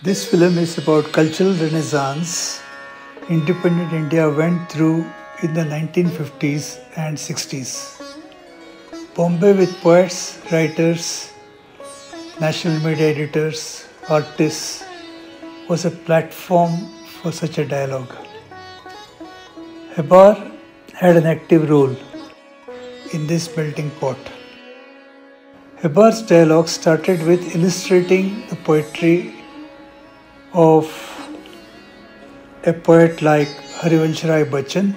This film is about cultural renaissance independent India went through in the 1950s and 60s. Bombay with poets, writers, national media editors, artists was a platform for such a dialogue. Hebar had an active role in this melting pot. Hebar's dialogue started with illustrating the poetry of a poet like Harivansh Rai Bachchan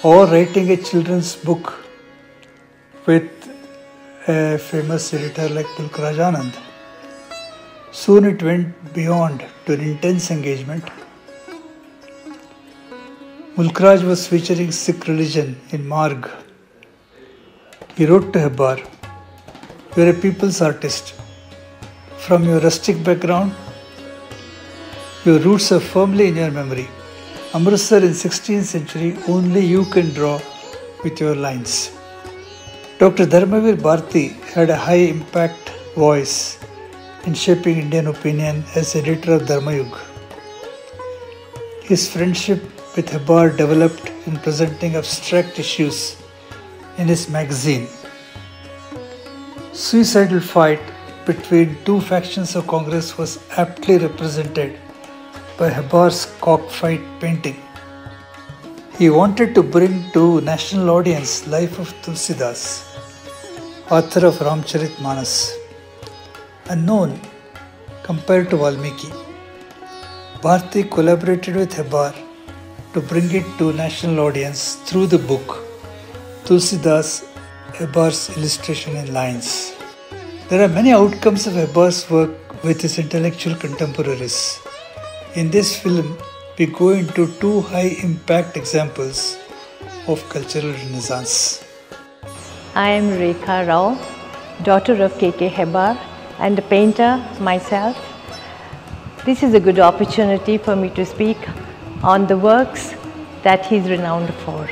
or writing a children's book with a famous editor like Mulk Raj Anand. Soon it went beyond to an intense engagement. Mulk Raj was featuring Sikh religion in Marg. He wrote to Hebar, "You are a people's artist. From your rustic background, your roots are firmly in your memory. Amritsar in 16th century, only you can draw with your lines." Dr. Dharmavir Bharti had a high impact voice in shaping Indian opinion as editor of Dharmayug. His friendship with Hebar developed in presenting abstract issues in his magazine. Suicidal fight between two factions of Congress was aptly represented by Hebar's cockfight painting. He wanted to bring to national audience life of Tulsidas, author of Ramcharitmanas, unknown compared to Valmiki. Bharti collaborated with Hebar to bring it to national audience through the book Tulsidas, Hebar's illustration in lines. There are many outcomes of Hebar's work with his intellectual contemporaries. In this film, we go into two high-impact examples of cultural renaissance. I am Rekha Rao, daughter of K.K. Hebar and a painter myself. This is a good opportunity for me to speak on the works that he is renowned for.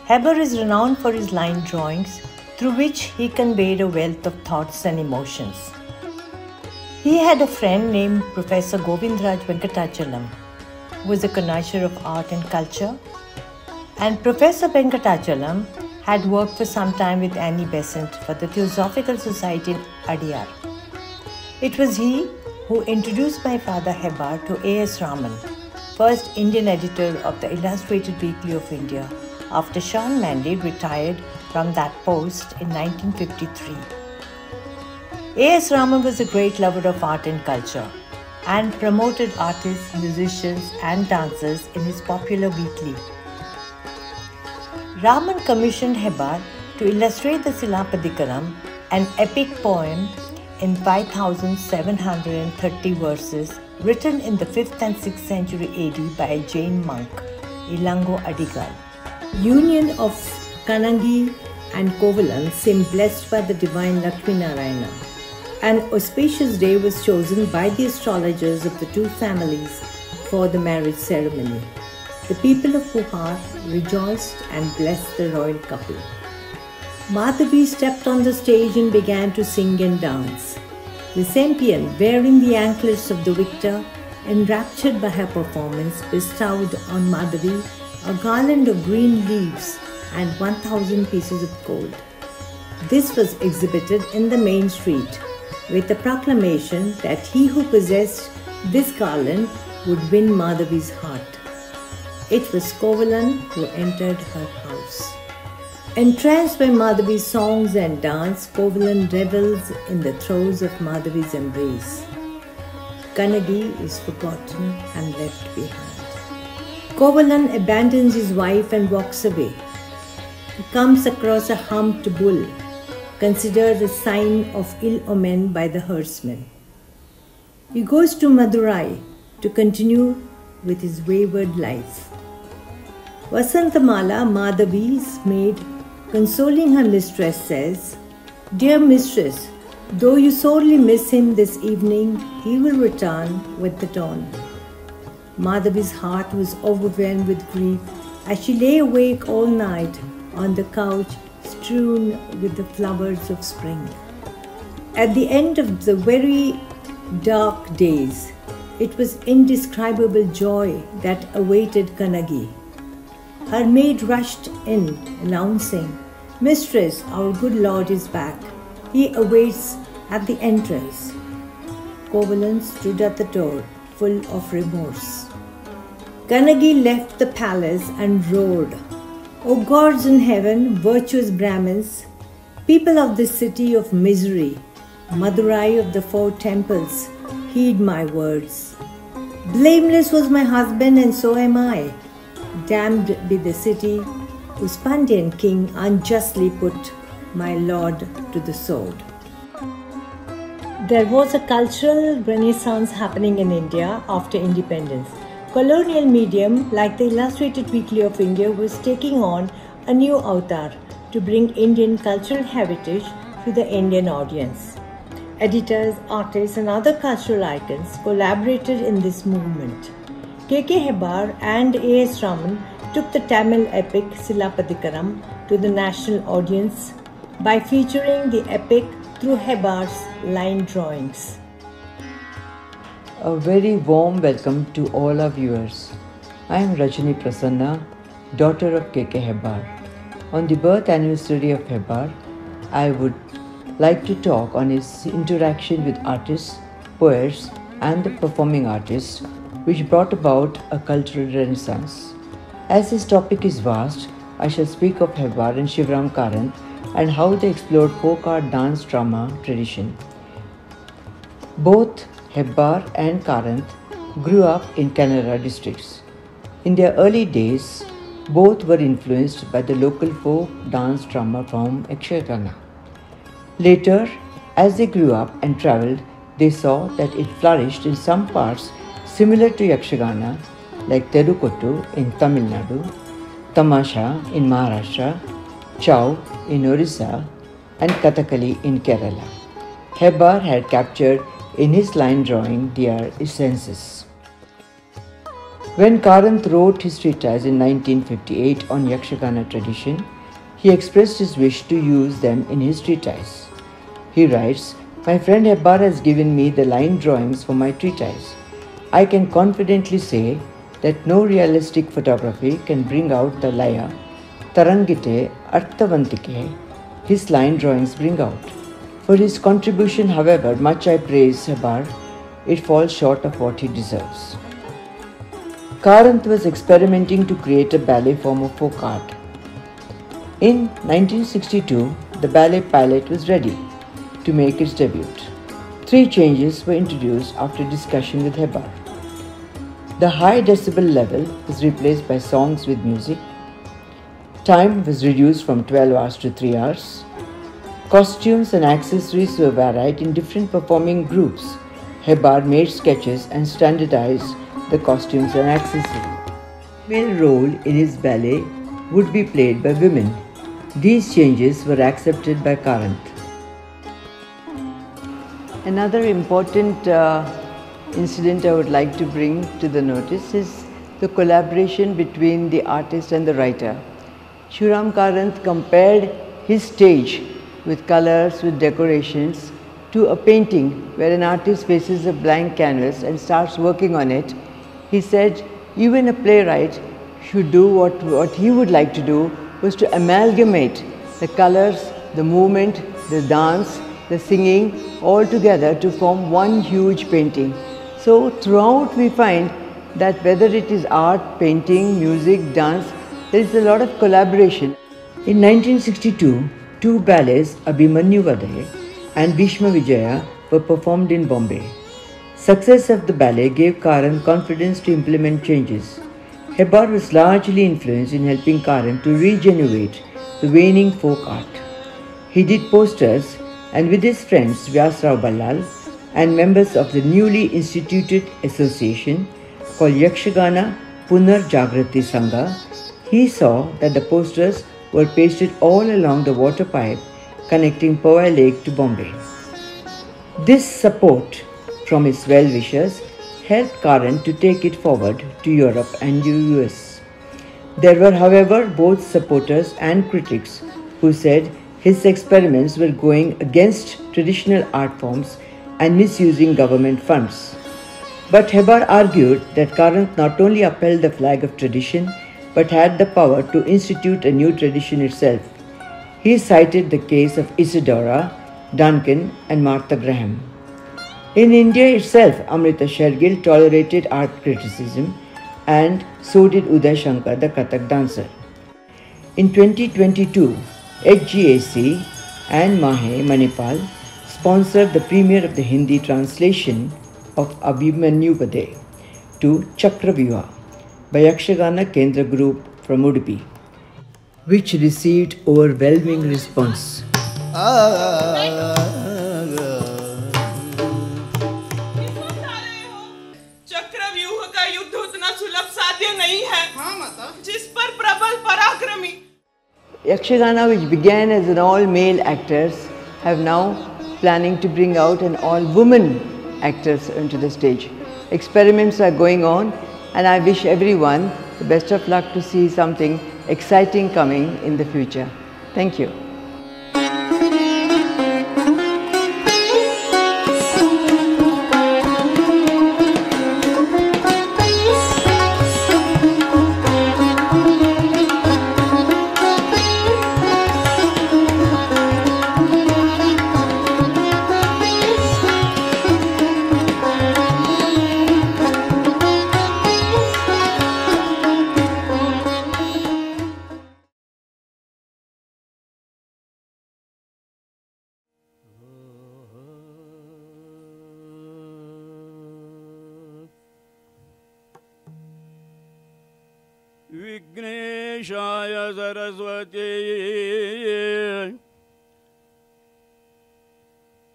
Hebar is renowned for his line drawings through which he conveyed a wealth of thoughts and emotions. He had a friend named Professor Govindraj Venkatachalam, who was a connoisseur of art and culture, and Professor Venkatachalam had worked for some time with Annie Besant for the Theosophical Society in Adyar. It was he who introduced my father Hebar to A.S. Raman, first Indian editor of the Illustrated Weekly of India, after Sean Manley retired from that post in 1953. A.S. Raman was a great lover of art and culture and promoted artists, musicians and dancers in his popular weekly. Raman commissioned Hebar to illustrate the Silapadikaram, an epic poem in 5,730 verses written in the 5th and 6th century AD by a Jain monk, Ilango Adigal. Union of Kanangi and Kovalan seemed blessed by the divine Lakshmi Narayana. An auspicious day was chosen by the astrologers of the two families for the marriage ceremony. The people of Puhar rejoiced and blessed the royal couple. Madhavi stepped on the stage and began to sing and dance. The Sempian, wearing the anklets of the victor, enraptured by her performance, bestowed on Madhavi a garland of green leaves and 1,000 pieces of gold. This was exhibited in the main street, with a proclamation that he who possessed this garland would win Madhavi's heart. It was Kovalan who entered her house. Entranced by Madhavi's songs and dance, Kovalan revels in the throes of Madhavi's embrace. Kannadi is forgotten and left behind. Kovalan abandons his wife and walks away. He comes across a humped bull, considered a sign of ill omen by the herdsmen. He goes to Madurai to continue with his wayward life. Vasantamala, Madhavi's maid, consoling her mistress, says, "Dear mistress, though you sorely miss him this evening, he will return with the dawn." Madhavi's heart was overwhelmed with grief as she lay awake all night on the couch strewn with the flowers of spring. At the end of the very dark days. It was indescribable joy that awaited Kannagi. Her maid rushed in, announcing, "Mistress, our good lord is back. He awaits at the entrance." Kovalan stood at the door, full of remorse. Kannagi left the palace and roared, "O gods in heaven, virtuous Brahmins, people of this city of misery, Madurai of the four temples, heed my words. Blameless was my husband and so am I. Damned be the city whose Pandyan king unjustly put my lord to the sword." There was a cultural renaissance happening in India after independence. Colonial medium like the Illustrated Weekly of India was taking on a new avatar to bring Indian cultural heritage to the Indian audience. Editors, artists and other cultural icons collaborated in this movement. K.K. Hebbar and A.S. Raman took the Tamil epic Silappatikaram to the national audience by featuring the epic through Hebbar's line drawings. A very warm welcome to all our viewers. I am Rajani Prasanna, daughter of K.K. Hebbar. On the birth anniversary of Hebbar, I would like to talk on his interaction with artists, poets and the performing artists, which brought about a cultural renaissance. As this topic is vast, I shall speak of Hebbar and Shivram Karanth and how they explored folk art dance drama tradition. Both Hebbar and Karanth grew up in Kannada districts. In their early days, both were influenced by the local folk dance drama from Yakshagana. Later, as they grew up and travelled, they saw that it flourished in some parts similar to Yakshagana, like Terukottu in Tamil Nadu, Tamasha in Maharashtra, Chow in Orissa, and Kathakali in Kerala. Hebbar had captured in his line drawing their essences. When Karanth wrote his treatise in 1958 on Yakshagana tradition, he expressed his wish to use them in his treatise. He writes, "My friend Hebbar has given me the line drawings for my treatise. I can confidently say that no realistic photography can bring out the laya, tarangite, arthavantike his line drawings bring out. For his contribution, however much I praise Hebbar, it falls short of what he deserves." Karanth was experimenting to create a ballet form of folk art. In 1962, the ballet pilot was ready to make its debut. 3 changes were introduced after discussion with Hebbar. The high decibel level was replaced by songs with music. Time was reduced from 12 hours to 3 hours. Costumes and accessories were varied in different performing groups. Hebbar made sketches and standardized the costumes and accessories. The male role in his ballet would be played by women. These changes were accepted by Karanth. Another important incident I would like to bring to the notice is the collaboration between the artist and the writer. Shivram Karanth compared his stage with colors, with decorations, to a painting where an artist faces a blank canvas and starts working on it. He said even a playwright should do what he would like to do, was to amalgamate the colors, the movement, the dance, the singing all together to form one huge painting. So throughout we find that whether it is art, painting, music, dance, there is a lot of collaboration. In 1962, 2 ballets, Abhimanyu Vadai and Bhishma Vijaya, were performed in Bombay. Success of the ballet gave Karanth confidence to implement changes. Hebbar was largely influenced in helping Karanth to regenerate the waning folk art. He did posters and with his friends Vyasrao Ballal and members of the newly instituted association called Yakshagana Punar Jagrati Sangha, he saw that the posters were pasted all along the water pipe connecting Powai Lake to Bombay. This support from his well-wishers helped Karanth to take it forward to Europe and the US. There were, however, both supporters and critics who said his experiments were going against traditional art forms and misusing government funds. But Hebar argued that Karanth not only upheld the flag of tradition but had the power to institute a new tradition itself. He cited the case of Isadora, Duncan, and Martha Graham. In India itself, Amrita Shergill tolerated art criticism, and so did Uday Shankar, the Kathak dancer. In 2022, HGAC and Mahe Manipal sponsored the premiere of the Hindi translation of Abhimanyu Pade to Chakravyuha by Yakshagana Kendra Group from Udupi, which received overwhelming response. चक्रव्यूह का युद्ध उतना सुलभ साध्य नहीं है जिस पर प्रबल पराक्रमी. Yakshagana, which began as an all-male actors, have now planning to bring out an all-woman actors onto the stage. Experiments are going on, and I wish everyone the best of luck to see something exciting coming in the future. Thank you. विघ्नेशाय Saraswati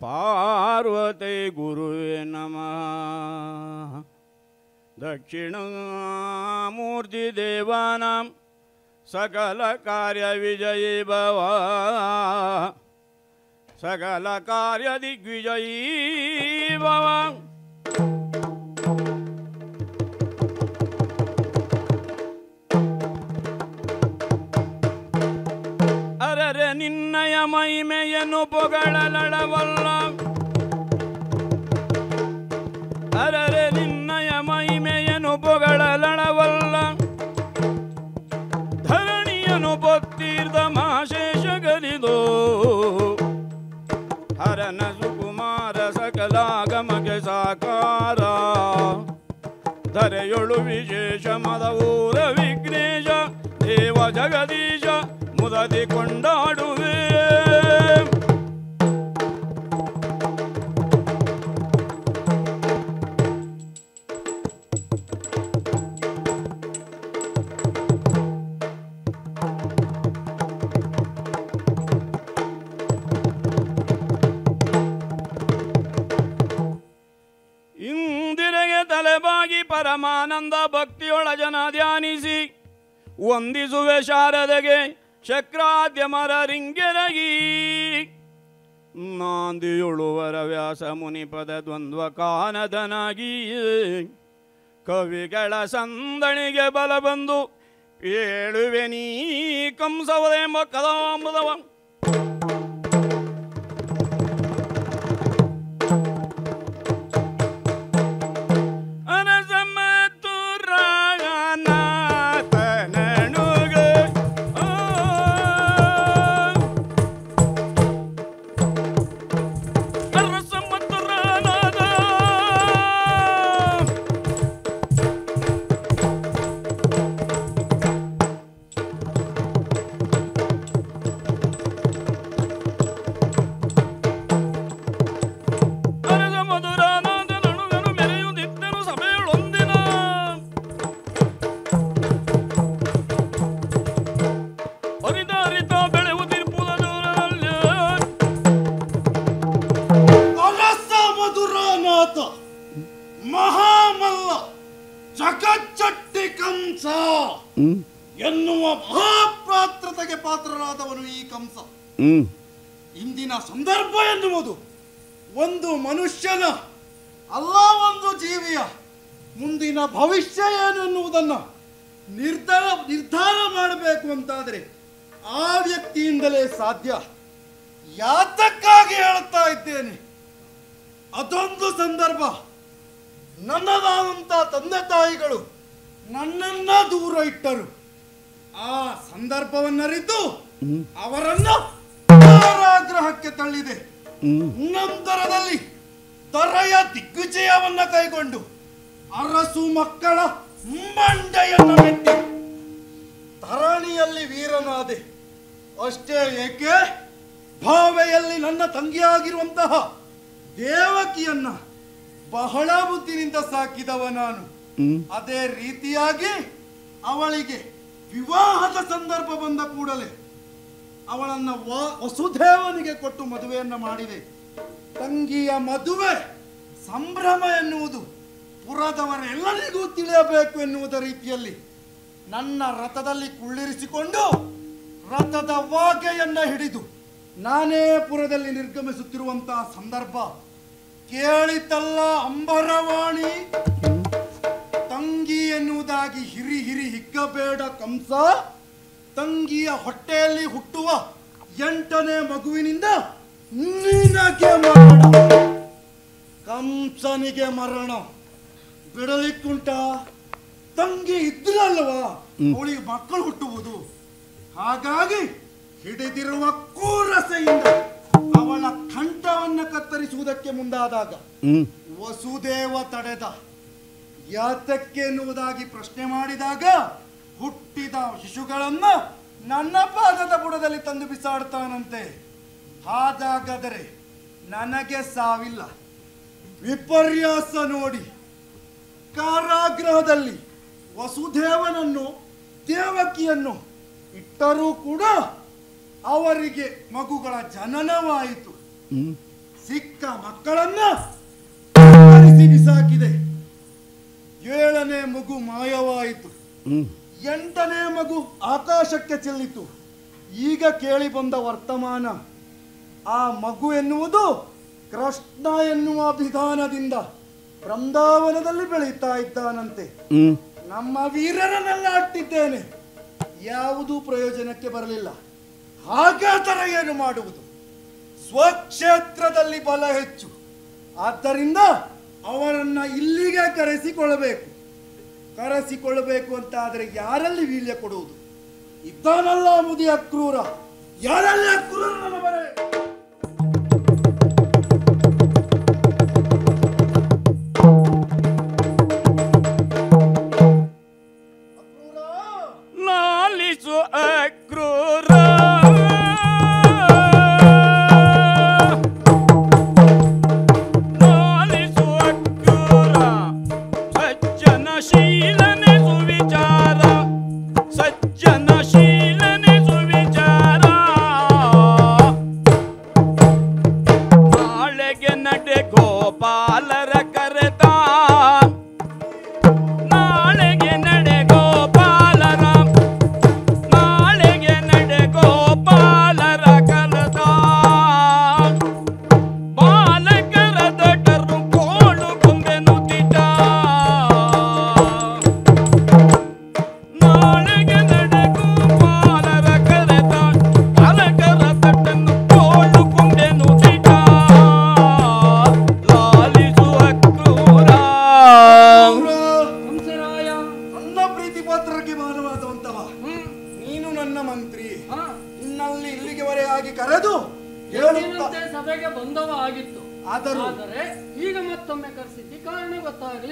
पार्वते गुरुवे नमः. दक्षिणामूर्ति देवानां सकल कार्य विजयी भव. सकल कार्य दिग्विजयी भव. ಅರರೆ ನಿನ್ನಯ ಮಹಿಮೆಯನ್ನು ಪೊಗಳಲಡವಲ್ಲ. ಅರರೆ ನಿನ್ನಯ ಮಹಿಮೆಯನ್ನು ಪೊಗಳಲಡವಲ್ಲ. ಧರಣಿಯನು ಪೊತ್ತೀರ್ಥ ಮಾಶೇಷ ಗರಿದೋ. ಹರನ ಸುಕುಮಾರ ಸಕಲಾಗಮಗೆ ಸಾಕಾರ. ಧರೆಯೊಳು ವಿಶೇಷ ಮದವೂರ ವಿಘ್ನೇಶ ದೇವ ಜಗದೀಶ ಮುದದಿ ಕೊಂಡಾಡುವೆ. ಇಂದಿರೆಗೆ ತಲೆಬಾಗಿ ಪರಮಾನಂದ ಭಕ್ತಿಯೊಳ ಜನ ಧ್ಯಾನಿಸಿ ವಂದಿಸುವೆ ಶಾರದೆಗೆ ಶಕ್ರಾದ್ಯ ಮರರಿಂಗೆರಗಿ. ನಾಂದಿಯುಳುವರ ವ್ಯಾಸ ಮುನಿಪದ ದ್ವಂದ್ವ ಕಾನದನಾಗಿ. ಕವಿಗಳ ಸಂದಣಿಗೆ ಬಲ ಬಂದು ಏಳುವೆ ನೀ ಕಂಸವದೆಂಬ ಕದಾಮೃತವ. ಮಹಾಮಲ್ಲ ಜಗಜ್ಜಟ್ಟಿ ಕಂಸ ಎನ್ನುವ ಮಹಾಪಾತ್ರತೆಗೆ ಪಾತ್ರರಾದವನು ಈ ಕಂಸ. ಇಂದಿನ ಸಂದರ್ಭ ಎನ್ನುವುದು ಒಂದು ಮನುಷ್ಯನ ಅಲ್ಲ, ಒಂದು ಜೀವಿಯ ಮುಂದಿನ ಭವಿಷ್ಯ ಏನು ಎನ್ನುವುದನ್ನು ನಿರ್ಧಾರ ಮಾಡಬೇಕು ಅಂತಾದರೆ ಆ ವ್ಯಕ್ತಿಯಿಂದಲೇ ಸಾಧ್ಯ. ಯಾತಕ್ಕಾಗಿ ಹೇಳುತ್ತಾ ಇದ್ದೇನೆ, ಅದೊಂದು ಸಂದರ್ಭ. ನನ್ನದಾದಂಥ ತಂದೆ ತಾಯಿಗಳು ನನ್ನನ್ನ ದೂರ ಇಟ್ಟರು. ಆ ಸಂದರ್ಭವನ್ನರಿತು ಅವರನ್ನು ಕಾರಾಗೃಹಕ್ಕೆ ತಳ್ಳಿದೆ. ನಂತರದಲ್ಲಿ ತರೆಯ ದಿಗ್ವಿಜಯವನ್ನ ಕೈಗೊಂಡು ಅರಸು ಮಕ್ಕಳ ಮಂಡೆಯನ್ನು ಮೆಟ್ಟಿ ತರಣಿಯಲ್ಲಿ ವೀರನಾದೆ. ಅಷ್ಟೇ ಏಕೆ, ಭಾವೆಯಲ್ಲಿ ನನ್ನ ತಂಗಿಯಾಗಿರುವಂತಹ ದೇವಕಿಯನ್ನ ಬಹಳ ಬುದ್ಧಿನಿಂದ ಸಾಕಿದವ ನಾನು. ಅದೇ ರೀತಿಯಾಗಿ ಅವಳಿಗೆ ವಿವಾಹದ ಸಂದರ್ಭ ಬಂದ ಕೂಡಲೇ ಅವಳನ್ನ ವಸುದೇವನಿಗೆ ಕೊಟ್ಟು ಮದುವೆಯನ್ನ ಮಾಡಿದೆ. ತಂಗಿಯ ಮದುವೆ ಸಂಭ್ರಮ ಎನ್ನುವುದು ಪುರದವರೆಲ್ಲರಿಗೂ ತಿಳಿಯಬೇಕು ಎನ್ನುವುದ ರೀತಿಯಲ್ಲಿ ನನ್ನ ರಥದಲ್ಲಿ ಕುಳ್ಳಿರಿಸಿಕೊಂಡು ರಥದ ವಾಗೆಯನ್ನ ಹಿಡಿದು ನಾನೇ ಪುರದಲ್ಲಿ ನಿರ್ಗಮಿಸುತ್ತಿರುವಂತಹ ಸಂದರ್ಭ ಕೇಳಿತಲ್ಲ ಅಂಬರವಾಣಿ. ತಂಗಿ ಎನ್ನುವುದಾಗಿ ಹಿರಿ ಹಿರಿ ಹಿಗ್ಗಬೇಡ ಕಂಸ. ತಂಗಿಯ ಹೊಟ್ಟೆಯಲ್ಲಿ ಹುಟ್ಟುವ 8ನೇ ಮಗುವಿನಿಂದ ನಿನಗೆ ಮರಣ, ಕಂಸನಿಗೆ ಮರಣ. ಬಿಡಲಿಕ್ಕುಂಟ? ತಂಗಿ ಇದ್ರಲ್ವಾ ಅವಳಿಗೆ ಮಕ್ಕಳು ಹುಟ್ಟುವುದು. ಹಾಗಾಗಿ ಹಿಡಿದಿರುವ ಕೂರಸೆಯಿಂದ ಅವಳ ಕಂಠವನ್ನು ಕತ್ತರಿಸುವುದಕ್ಕೆ ಮುಂದಾದಾಗ ವಸುದೇವ ತಡೆದ. ಯಾತಕ್ಕೆ ಎನ್ನುವುದಾಗಿ ಪ್ರಶ್ನೆ ಮಾಡಿದಾಗ ಹುಟ್ಟಿದ ಶಿಶುಗಳನ್ನ ನನ್ನ ಪಾದದ ಬುಡದಲ್ಲಿ ತಂದು ಬಿಸಾಡ್ತಾನಂತೆ. ಹಾಗಾದರೆ ನನಗೆ ಸಾವಿಲ್ಲ. ವಿಪರ್ಯಾಸ ನೋಡಿ, ಕಾರಾಗೃಹದಲ್ಲಿ ವಸುದೇವನನ್ನು ದೇವಕಿಯನ್ನು ಇಟ್ಟರೂ ಕೂಡ ಅವರಿಗೆ ಮಗುಗಳ ಜನನವಾಯಿತು. ಸಿಕ್ಕ ಮಕ್ಕಳನ್ನ ಬಿಸಾಕಿದೆ. 7ನೇ ಮಗು ಮಾಯವಾಯಿತು. 8ನೇ ಮಗು ಆಕಾಶಕ್ಕೆ ಚೆಲ್ಲಿತು. ಈಗ ಕೇಳಿ ಬಂದ ವರ್ತಮಾನ, ಆ ಮಗು ಎನ್ನುವುದು ಕೃಷ್ಣ ಎನ್ನುವ ವಿಧಾನದಿಂದ ಬೃಂದಾವನದಲ್ಲಿ ಬೆಳೀತಾ ಇದ್ದಾನಂತೆ. ನಮ್ಮ ವೀರರನ್ನೆಲ್ಲ ಅಟ್ಟಿದ್ದೇನೆ, ಯಾವುದೂ ಪ್ರಯೋಜನಕ್ಕೆ ಬರಲಿಲ್ಲ. ಹಾಗಾದರೆ ಏನು ಮಾಡುವುದು? ಸ್ವಕ್ಷೇತ್ರದಲ್ಲಿ ಬಲ ಹೆಚ್ಚು. ಆದ್ದರಿಂದ ಅವರನ್ನ ಇಲ್ಲಿಗೆ ಕರೆಸಿಕೊಳ್ಳಬೇಕು ಅಂತ ಆದರೆ ಯಾರಲ್ಲಿ ವೀಳ್ಯ ಕೊಡುವುದು? ಇದ್ದಾನಲ್ಲ ಮುದಿ ಅಕ್ರೂರ, ಯಾರಲ್ಲಿ ಅಕ್ರೂರ ನನ್ನ ಬರೆ. ಲಾಲಿಸು ಅಕ್ರೂರ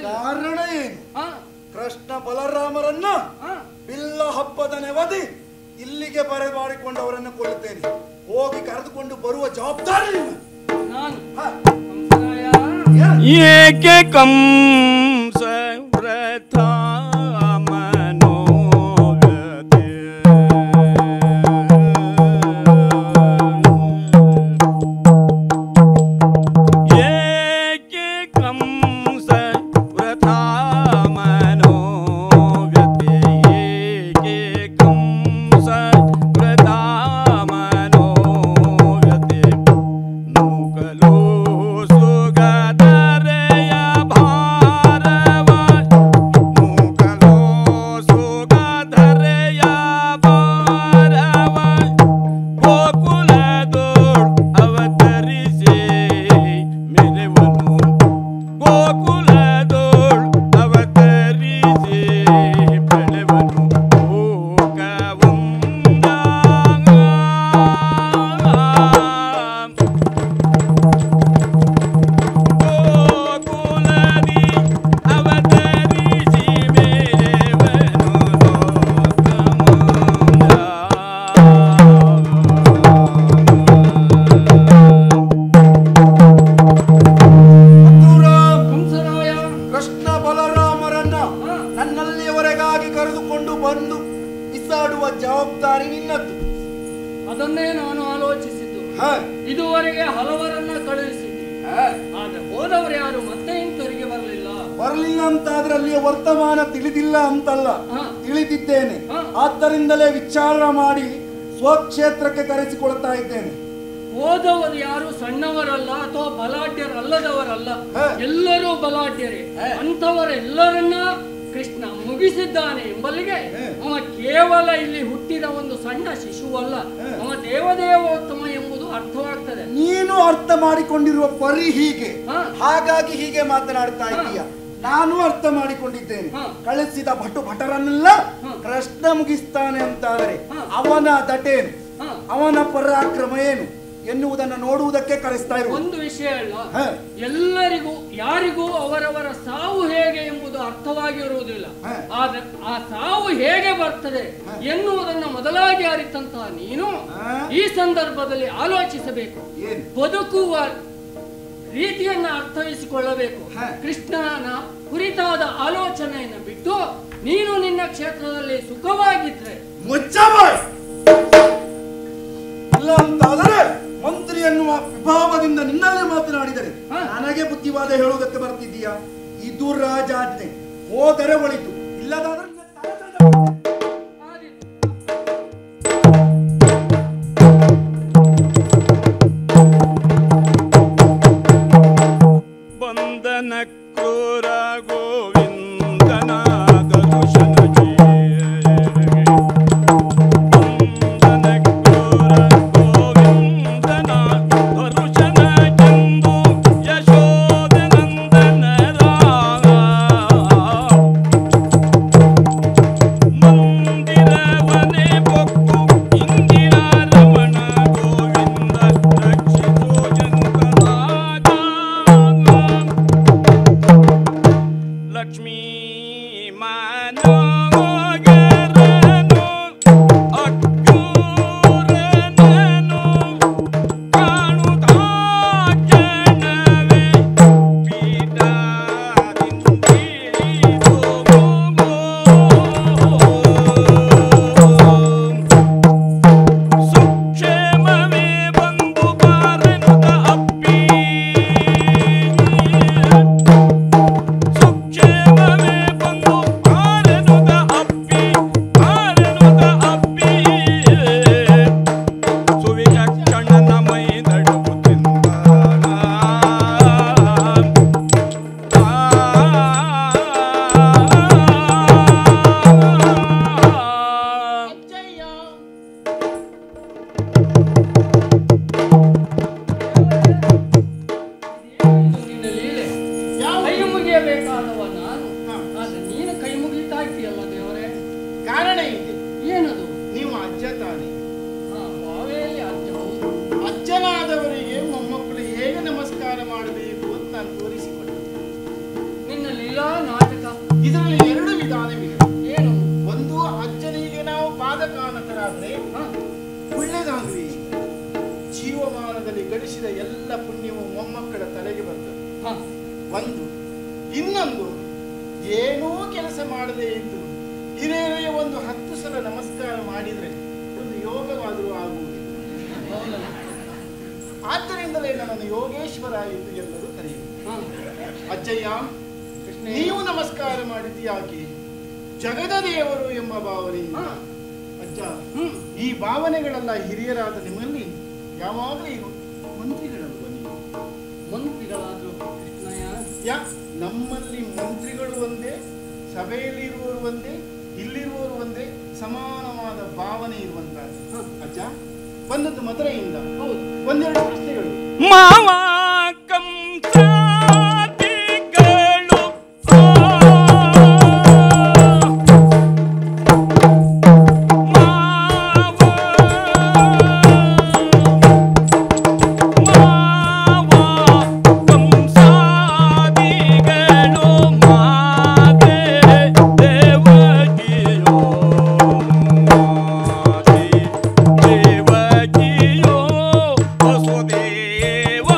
ಕಾರಣ ಏನು? ಕೃಷ್ಣ ಬಲರಾಮರನ್ನ ಬಿಲ್ಲ ಹಬ್ಬದ ನೆವದಿ ಇಲ್ಲಿಗೆ ಬರಮಾಡಿಕೊಂಡು ಅವರನ್ನು ಕೊಲ್ಲುತ್ತೇನೆ. ಹೋಗಿ ಕರೆದುಕೊಂಡು ಬರುವ ಜವಾಬ್ದಾರಿ ಏಕೆ ಕಂಸ ವ್ರತ ನನ್ನಲ್ಲಿಯವರೆಗಾಗಿ ಕರೆದುಕೊಂಡು ಬಂದು ಬಿಸಾಡುವ ಜವಾಬ್ದಾರಿ ನಿನ್ನದ್ದು. ಅದನ್ನೇ ನಾನು ಆಲೋಚಿಸಿದ್ದು. ಇದುವರೆಗೆ ಹಲವರನ್ನ ಕಳುಹಿಸಿದ್ದೆ, ಆದ್ರೆ ಹೋದವರು ಯಾರು ಮತ್ತೆ ಹಿಂತಿರುಗಿ ಬರಲಿಲ್ಲ ಅಂತಾದ್ರೆ ಅಲ್ಲಿಯ ವರ್ತಮಾನ ತಿಳಿದಿಲ್ಲ ಅಂತಲ್ಲ, ತಿಳಿದಿದ್ದೇನೆ. ಆದ್ದರಿಂದಲೇ ವಿಚಾರ ಮಾಡಿ ಸ್ವಕ್ಷೇತ್ರಕ್ಕೆ ಕರೆಸಿಕೊಳ್ತಾ ಇದ್ದೇನೆ. ಹೋದವರು ಯಾರು ಸಣ್ಣವರಲ್ಲ ಅಥವಾ ಬಲಾಢ್ಯರಲ್ಲದವರಲ್ಲ, ಎಲ್ಲರೂ ಬಲಾಢ್ಯರೇ. ಅಂಥವರೆಲ್ಲರನ್ನ ಕೃಷ್ಣ ಮುಗಿಸಿದ್ದಾನೆ ಎಂಬಲ್ಲಿಗೆ ಅವ ಕೇವಲ ಇಲ್ಲಿ ಹುಟ್ಟಿದ ಒಂದು ಸಣ್ಣ ಶಿಶುವಲ್ಲ, ಅವ ದೇವದೇವೋತ್ತಮ ಎಂಬುದು ಅರ್ಥವಾಗ್ತದೆ. ನೀನು ಅರ್ಥ ಮಾಡಿಕೊಂಡಿರುವ ಪರಿ ಹೀಗೆ, ಹಾಗಾಗಿ ಹೀಗೆ ಮಾತನಾಡ್ತಾ ಇದ್ದೀಯ. ನಾನು ಅರ್ಥ ಮಾಡಿಕೊಂಡಿದ್ದೇನೆ. ಕಳಿಸಿದ ಭಟರನ್ನೆಲ್ಲ ಕೃಷ್ಣ ಮುಗಿಸ್ತಾನೆ ಅಂತಾದರೆ ಅವನ ದಟೇನು, ಅವನ ಪರಾಕ್ರಮ ಏನು ಎನ್ನುವುದನ್ನು ನೋಡುವುದಕ್ಕೆ ಕರೆಸ್ತಾ ಇರುವ ಒಂದು ವಿಷಯ ಅಲ್ಲ. ಎಲ್ಲರಿಗೂ ಯಾರಿಗೂ ಅವರವರ ಸಾವು ಹೇಗೆ ಎಂಬುದು ಅರ್ಥವಾಗಿರುವುದಿಲ್ಲ. ಆದ್ರೆ ಆ ಸಾವು ಹೇಗೆ ಬರ್ತದೆ ಎನ್ನುವುದನ್ನು ಮೊದಲಾಗಿ ಅರಿತಂತಹ ನೀನು ಈ ಸಂದರ್ಭದಲ್ಲಿ ಆಲೋಚಿಸಬೇಕು, ಬದುಕುವ ರೀತಿಯನ್ನ ಅರ್ಥೈಸಿಕೊಳ್ಳಬೇಕು. ಕೃಷ್ಣನ ಕುರಿತಾದ ಆಲೋಚನೆಯನ್ನು ಬಿಟ್ಟು ನೀನು ನಿನ್ನ ಕ್ಷೇತ್ರದಲ್ಲಿ ಸುಖವಾಗಿದ್ರೆ ಇಲ್ಲ ಅಂತಾದರೆ ಮಂತ್ರಿ ಎನ್ನುವ ವಿಭಾವದಿಂದ ನಿನ್ನಲ್ಲೇ ಮಾತನಾಡಿದರೆ ನನಗೆ ಬುದ್ಧಿವಾದ ಹೇಳುವುದಕ್ಕೆ ಬರ್ತಿದ್ದೀಯಾ? ಇದು ರಾಜಾಜ್ಞೆ, ಹೋದರೆ ಒಳಿತು, ಇಲ್ಲದಾದ್ರೆ ಬಂಧನ ಕ್ರೂರ ಗೋವಿಂದನ ದರ್ಶನ ನಮ್ಮಲ್ಲಿ ಮಂತ್ರಿಗಳು ಒಂದೇ, ಸಭೆಯಲ್ಲಿ ಇರುವವರು ಒಂದೇ, ಇಲ್ಲಿರುವವರು ಒಂದೇ, ಸಮಾನವಾದ ಭಾವನೆ ಇರುವಂತಹ ಅಜ್ಜ. ಬಂದದ್ದು ಮಧುರೆಯಿಂದ. ಒಂದೆರಡು ಪ್ರಶ್ನೆಗಳು. ದೇವ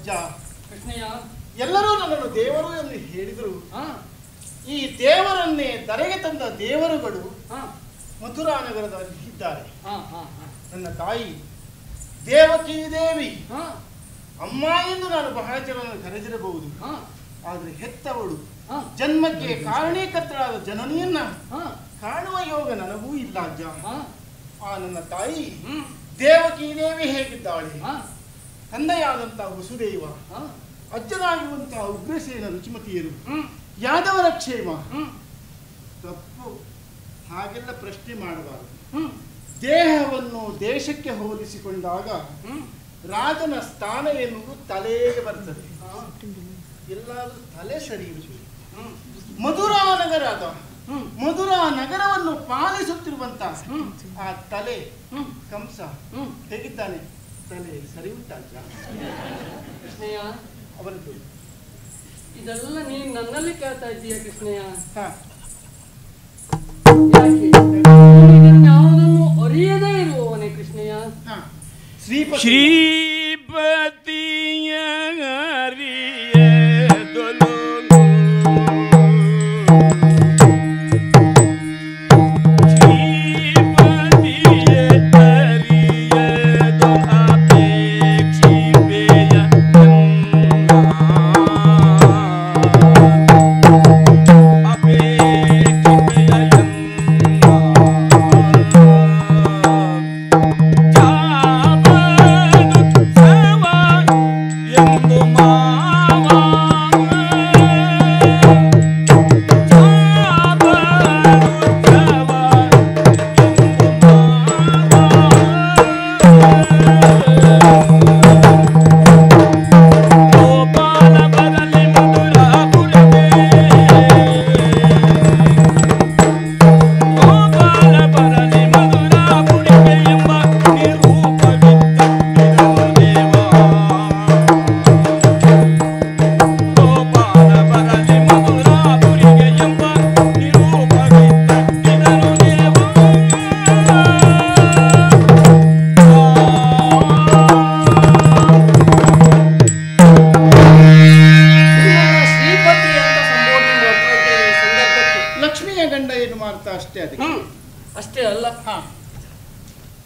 ಅಜ್ಜ, ಕೃಷ್ಣಯ್ಯ, ಎಲ್ಲರೂ ನನ್ನನ್ನು ದೇವರು ಎಂದು ಹೇಳಿದರು. ಹಾ ಈ ದೇವರನ್ನೇ ಧರೆಗೆ ತಂದ ದೇವರುಗಳು ಹಾ ಮಥುರಾ ನಗರದಲ್ಲಿ ಇದ್ದಾರೆ. ಹಾ ಹಾ ನನ್ನ ತಾಯಿ ದೇವಕಿ ದೇವಿ ಹಾ ಅಮ್ಮ ಎಂದು ನಾನು ಬಹಳ ಜನರನ್ನು ಕರೆದಿರಬಹುದು. ಹಾ ಆದರೆ ಹೆತ್ತವಳು ಹಾ ಜನ್ಮಕ್ಕೆ ಕಾರಣೀಕರ್ತರಾದ ಜನನಿಯನ್ನ ಹಾ ಕಾಣುವ ಯೋಗ ನನಗೂ ಇಲ್ಲ ಅಜ್ಜ. ಹಾ ಆ ನನ್ನ ತಾಯಿ ಹ್ಮ್ ದೇವಕಿ ದೇವಿ ಹೇಗಿದ್ದಾಳೆ? ಹಾ ತಂದೆಯಾದಂತಹ ವಸುದೇವ, ಹಾ ಅಜ್ಜನಾಗಿರುವಂತಹ ಉಗ್ರಸೇನ ರುಚಿಮತಿಯರು, ಹ್ಮ್ ಯಾದವರ ಕ್ಷೇಮ. ಹ್ಮ್ ತಪ್ಪು, ಹಾಗೆಲ್ಲ ಪ್ರಶ್ನೆ ಮಾಡಬಾರದು. ಹ್ಮ್ ದೇಹವನ್ನು ದೇಶಕ್ಕೆ ಹೋಲಿಸಿಕೊಂಡಾಗ ಹ್ಮ್ ರಾಜನ ಸ್ಥಾನ ಎನ್ನುವುದು ತಲೆಗೆ ಬರ್ತದೆ. ಎಲ್ಲಾದ್ರೂ ತಲೆ ಸರಿ ಇರುವುದು. ಮಧುರಾ ನಗರದ ಮಧುರಾ ನಗರವನ್ನು ಪಾಲಿಸುತ್ತಿರುವಂತ ಆ ತಲೆ ಕಂಸ ಹೇಗಿದ್ದಾನೆ? ತಲೆ ಸರಿ ಉಂಟಾ? ಕೃಷ್ಣಯ್ಯ, ಅವರದ್ದು ಇದೆಲ್ಲ ನೀನು ನನ್ನಲ್ಲಿ ಕೇಳ್ತಾ ಇದ್ದೀಯ ಕೃಷ್ಣಯ್ಯ. ಹಾ, ಯಾಕೆ ಯಾವುದನ್ನು ಅರಿಯದೇ ಇರುವವನೇ ಕೃಷ್ಣಯ್ಯ. ಹಾ. ಶ್ರೀಪತಿ ಶ್ರೀಪತಿಯ ಹರಿಯದೊಲು ಅಷ್ಟೇ ಅಲ್ಲ,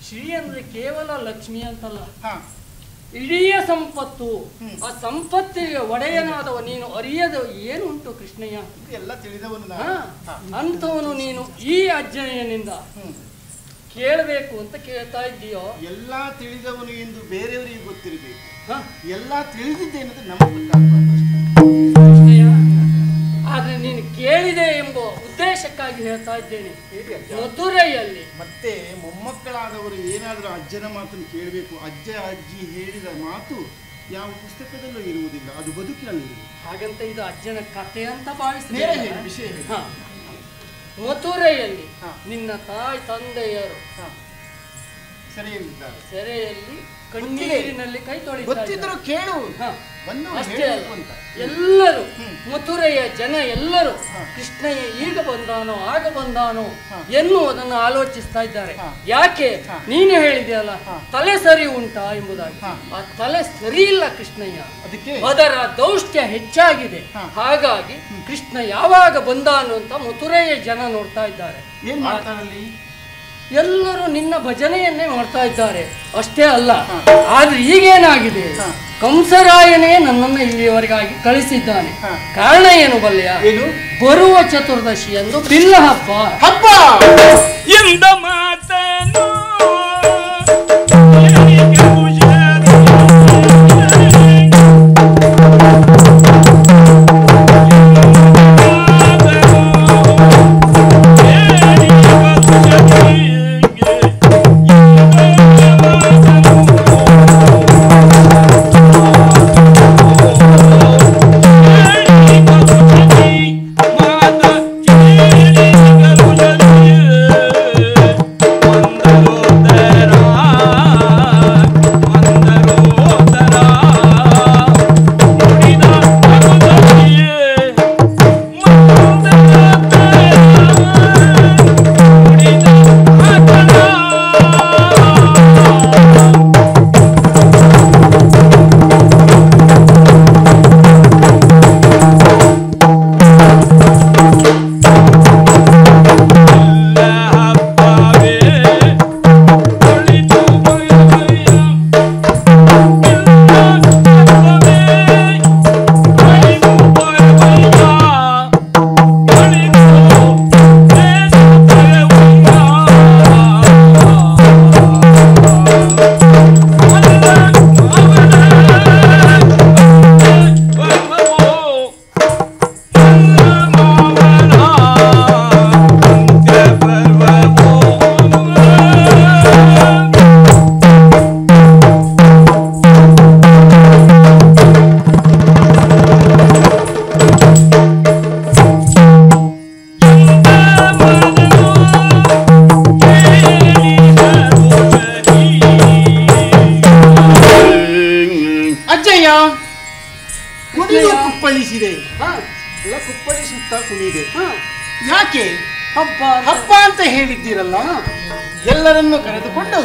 ಶ್ರೀ ಅಂದ್ರೆ ಕೇವಲ ಲಕ್ಷ್ಮಿ ಅಂತಲ್ಲ, ಇಡೀ ಸಂಪತ್ತು. ಆ ಸಂಪತ್ತಿಗೆ ಒಡೆಯನಾದವ ನೀನು ಅರಿಯದ ಏನು ಉಂಟು ಕೃಷ್ಣಯ್ಯ? ಎಲ್ಲ ತಿಳಿದವನು ಅಂಥವನು ನೀನು ಈ ಅಜ್ಜನಿಂದ ಕೇಳಬೇಕು ಅಂತ ಕೇಳ್ತಾ ಇದ್ದೀಯೋ? ಎಲ್ಲ ತಿಳಿದವನು ಎಂದು ಬೇರೆಯವರಿಗೆ ಗೊತ್ತಿರಬೇಕು. ಎಲ್ಲ ತಿಳಿದಿದ್ದೇನಂದ್ರೆ ನಮಗೆ ಗೊತ್ತಾಗಬಾರ್ದು. ಆದ್ರೆ ನೀನು ಕೇಳಿದೆ ಎಂಬ ಉದ್ದೇಶಕ್ಕಾಗಿ ಹೇಳ್ತಾ ಇದ್ದೇನೆ. ಮಧುರೆಯಲ್ಲಿ ಮತ್ತೆ ಮೊಮ್ಮಕ್ಕಳಾದವರು ಏನಾದರೂ ಅಜ್ಜನ ಮಾತನ್ನು ಕೇಳಬೇಕು. ಅಜ್ಜ ಅಜ್ಜಿ ಹೇಳಿದ ಮಾತು ಯಾವ ಪುಸ್ತಕದಲ್ಲೂ ಇರುವುದಿಲ್ಲ, ಅದು ಬದುಕಿನಲ್ಲಿ. ಹಾಗಂತ ಇದು ಅಜ್ಜನ ಕಥೆ ಅಂತ ಭಾವಿಸಿದ ವಿಷಯ. ಮಥುರೆಯಲ್ಲಿ ನಿನ್ನ ತಾಯಿ ತಂದೆಯರು ಸೆರೆಯಲ್ಲಿ ಕಣ್ಣೀರಿನಲ್ಲಿ ಕೈ ತೊಳಿತಿದ್ರು. ಕೇಳು, ಅಷ್ಟೇ ಅಲ್ಲ, ಎಲ್ಲರೂ ಮಥುರೆಯ ಜನ ಎಲ್ಲರೂ ಕೃಷ್ಣಯ್ಯ ಈಗ ಬಂದಾನೋ ಆಗ ಬಂದಾನೋ ಎನ್ನುವುದನ್ನು ಆಲೋಚಿಸ್ತಾ ಇದ್ದಾರೆ. ಯಾಕೆ? ನೀನು ಹೇಳಿದೆಯಲ್ಲ ತಲೆ ಸರಿ ಉಂಟಾ ಎಂಬುದಾಗಿ. ಆ ತಲೆ ಸರಿ ಇಲ್ಲ ಕೃಷ್ಣಯ್ಯ, ಅದರ ದೌಷ್ಟ್ಯ ಹೆಚ್ಚಾಗಿದೆ. ಹಾಗಾಗಿ ಕೃಷ್ಣ ಯಾವಾಗ ಬಂದಾನು ಅಂತ ಮಥುರೆಯ ಜನ ನೋಡ್ತಾ ಇದ್ದಾರೆ. ಎಲ್ಲರೂ ನಿನ್ನ ಭಜನೆಯನ್ನೇ ಮಾಡ್ತಾ ಇದ್ದಾರೆ. ಅಷ್ಟೇ ಅಲ್ಲ, ಆದ್ರೆ ಈಗೇನಾಗಿದೆ, ಕಂಸರಾಯನೇ ನನ್ನನ್ನು ಇಲ್ಲಿಯವರೆಗಾಗಿ ಕಳಿಸಿದ್ದಾನೆ. ಕಾರಣ ಏನು ಬಲ್ಲೆಯ? ಬರುವ ಚತುರ್ದಶಿ ಎಂದು ಬಿಲ್ಲ ಹಬ್ಬ ಎಂದ ಮಾತನು ಕೃಷ್ಣಯ್ಯ ಕುಣಿದು ಕುಪ್ಪಳಿಸಿದೆ, ಹಾ, ಎಲ್ಲ ಕುಪ್ಪಳಿಸುತ್ತಾ ಕುಣಿದೆ. ಹಾ, ಯಾಕೆ ಹಬ್ಬ ಹಬ್ಬ ಅಂತ ಹೇಳಿದ್ದೀರಲ್ಲ, ಎಲ್ಲರನ್ನು ಕರೆದುಕೊಂಡು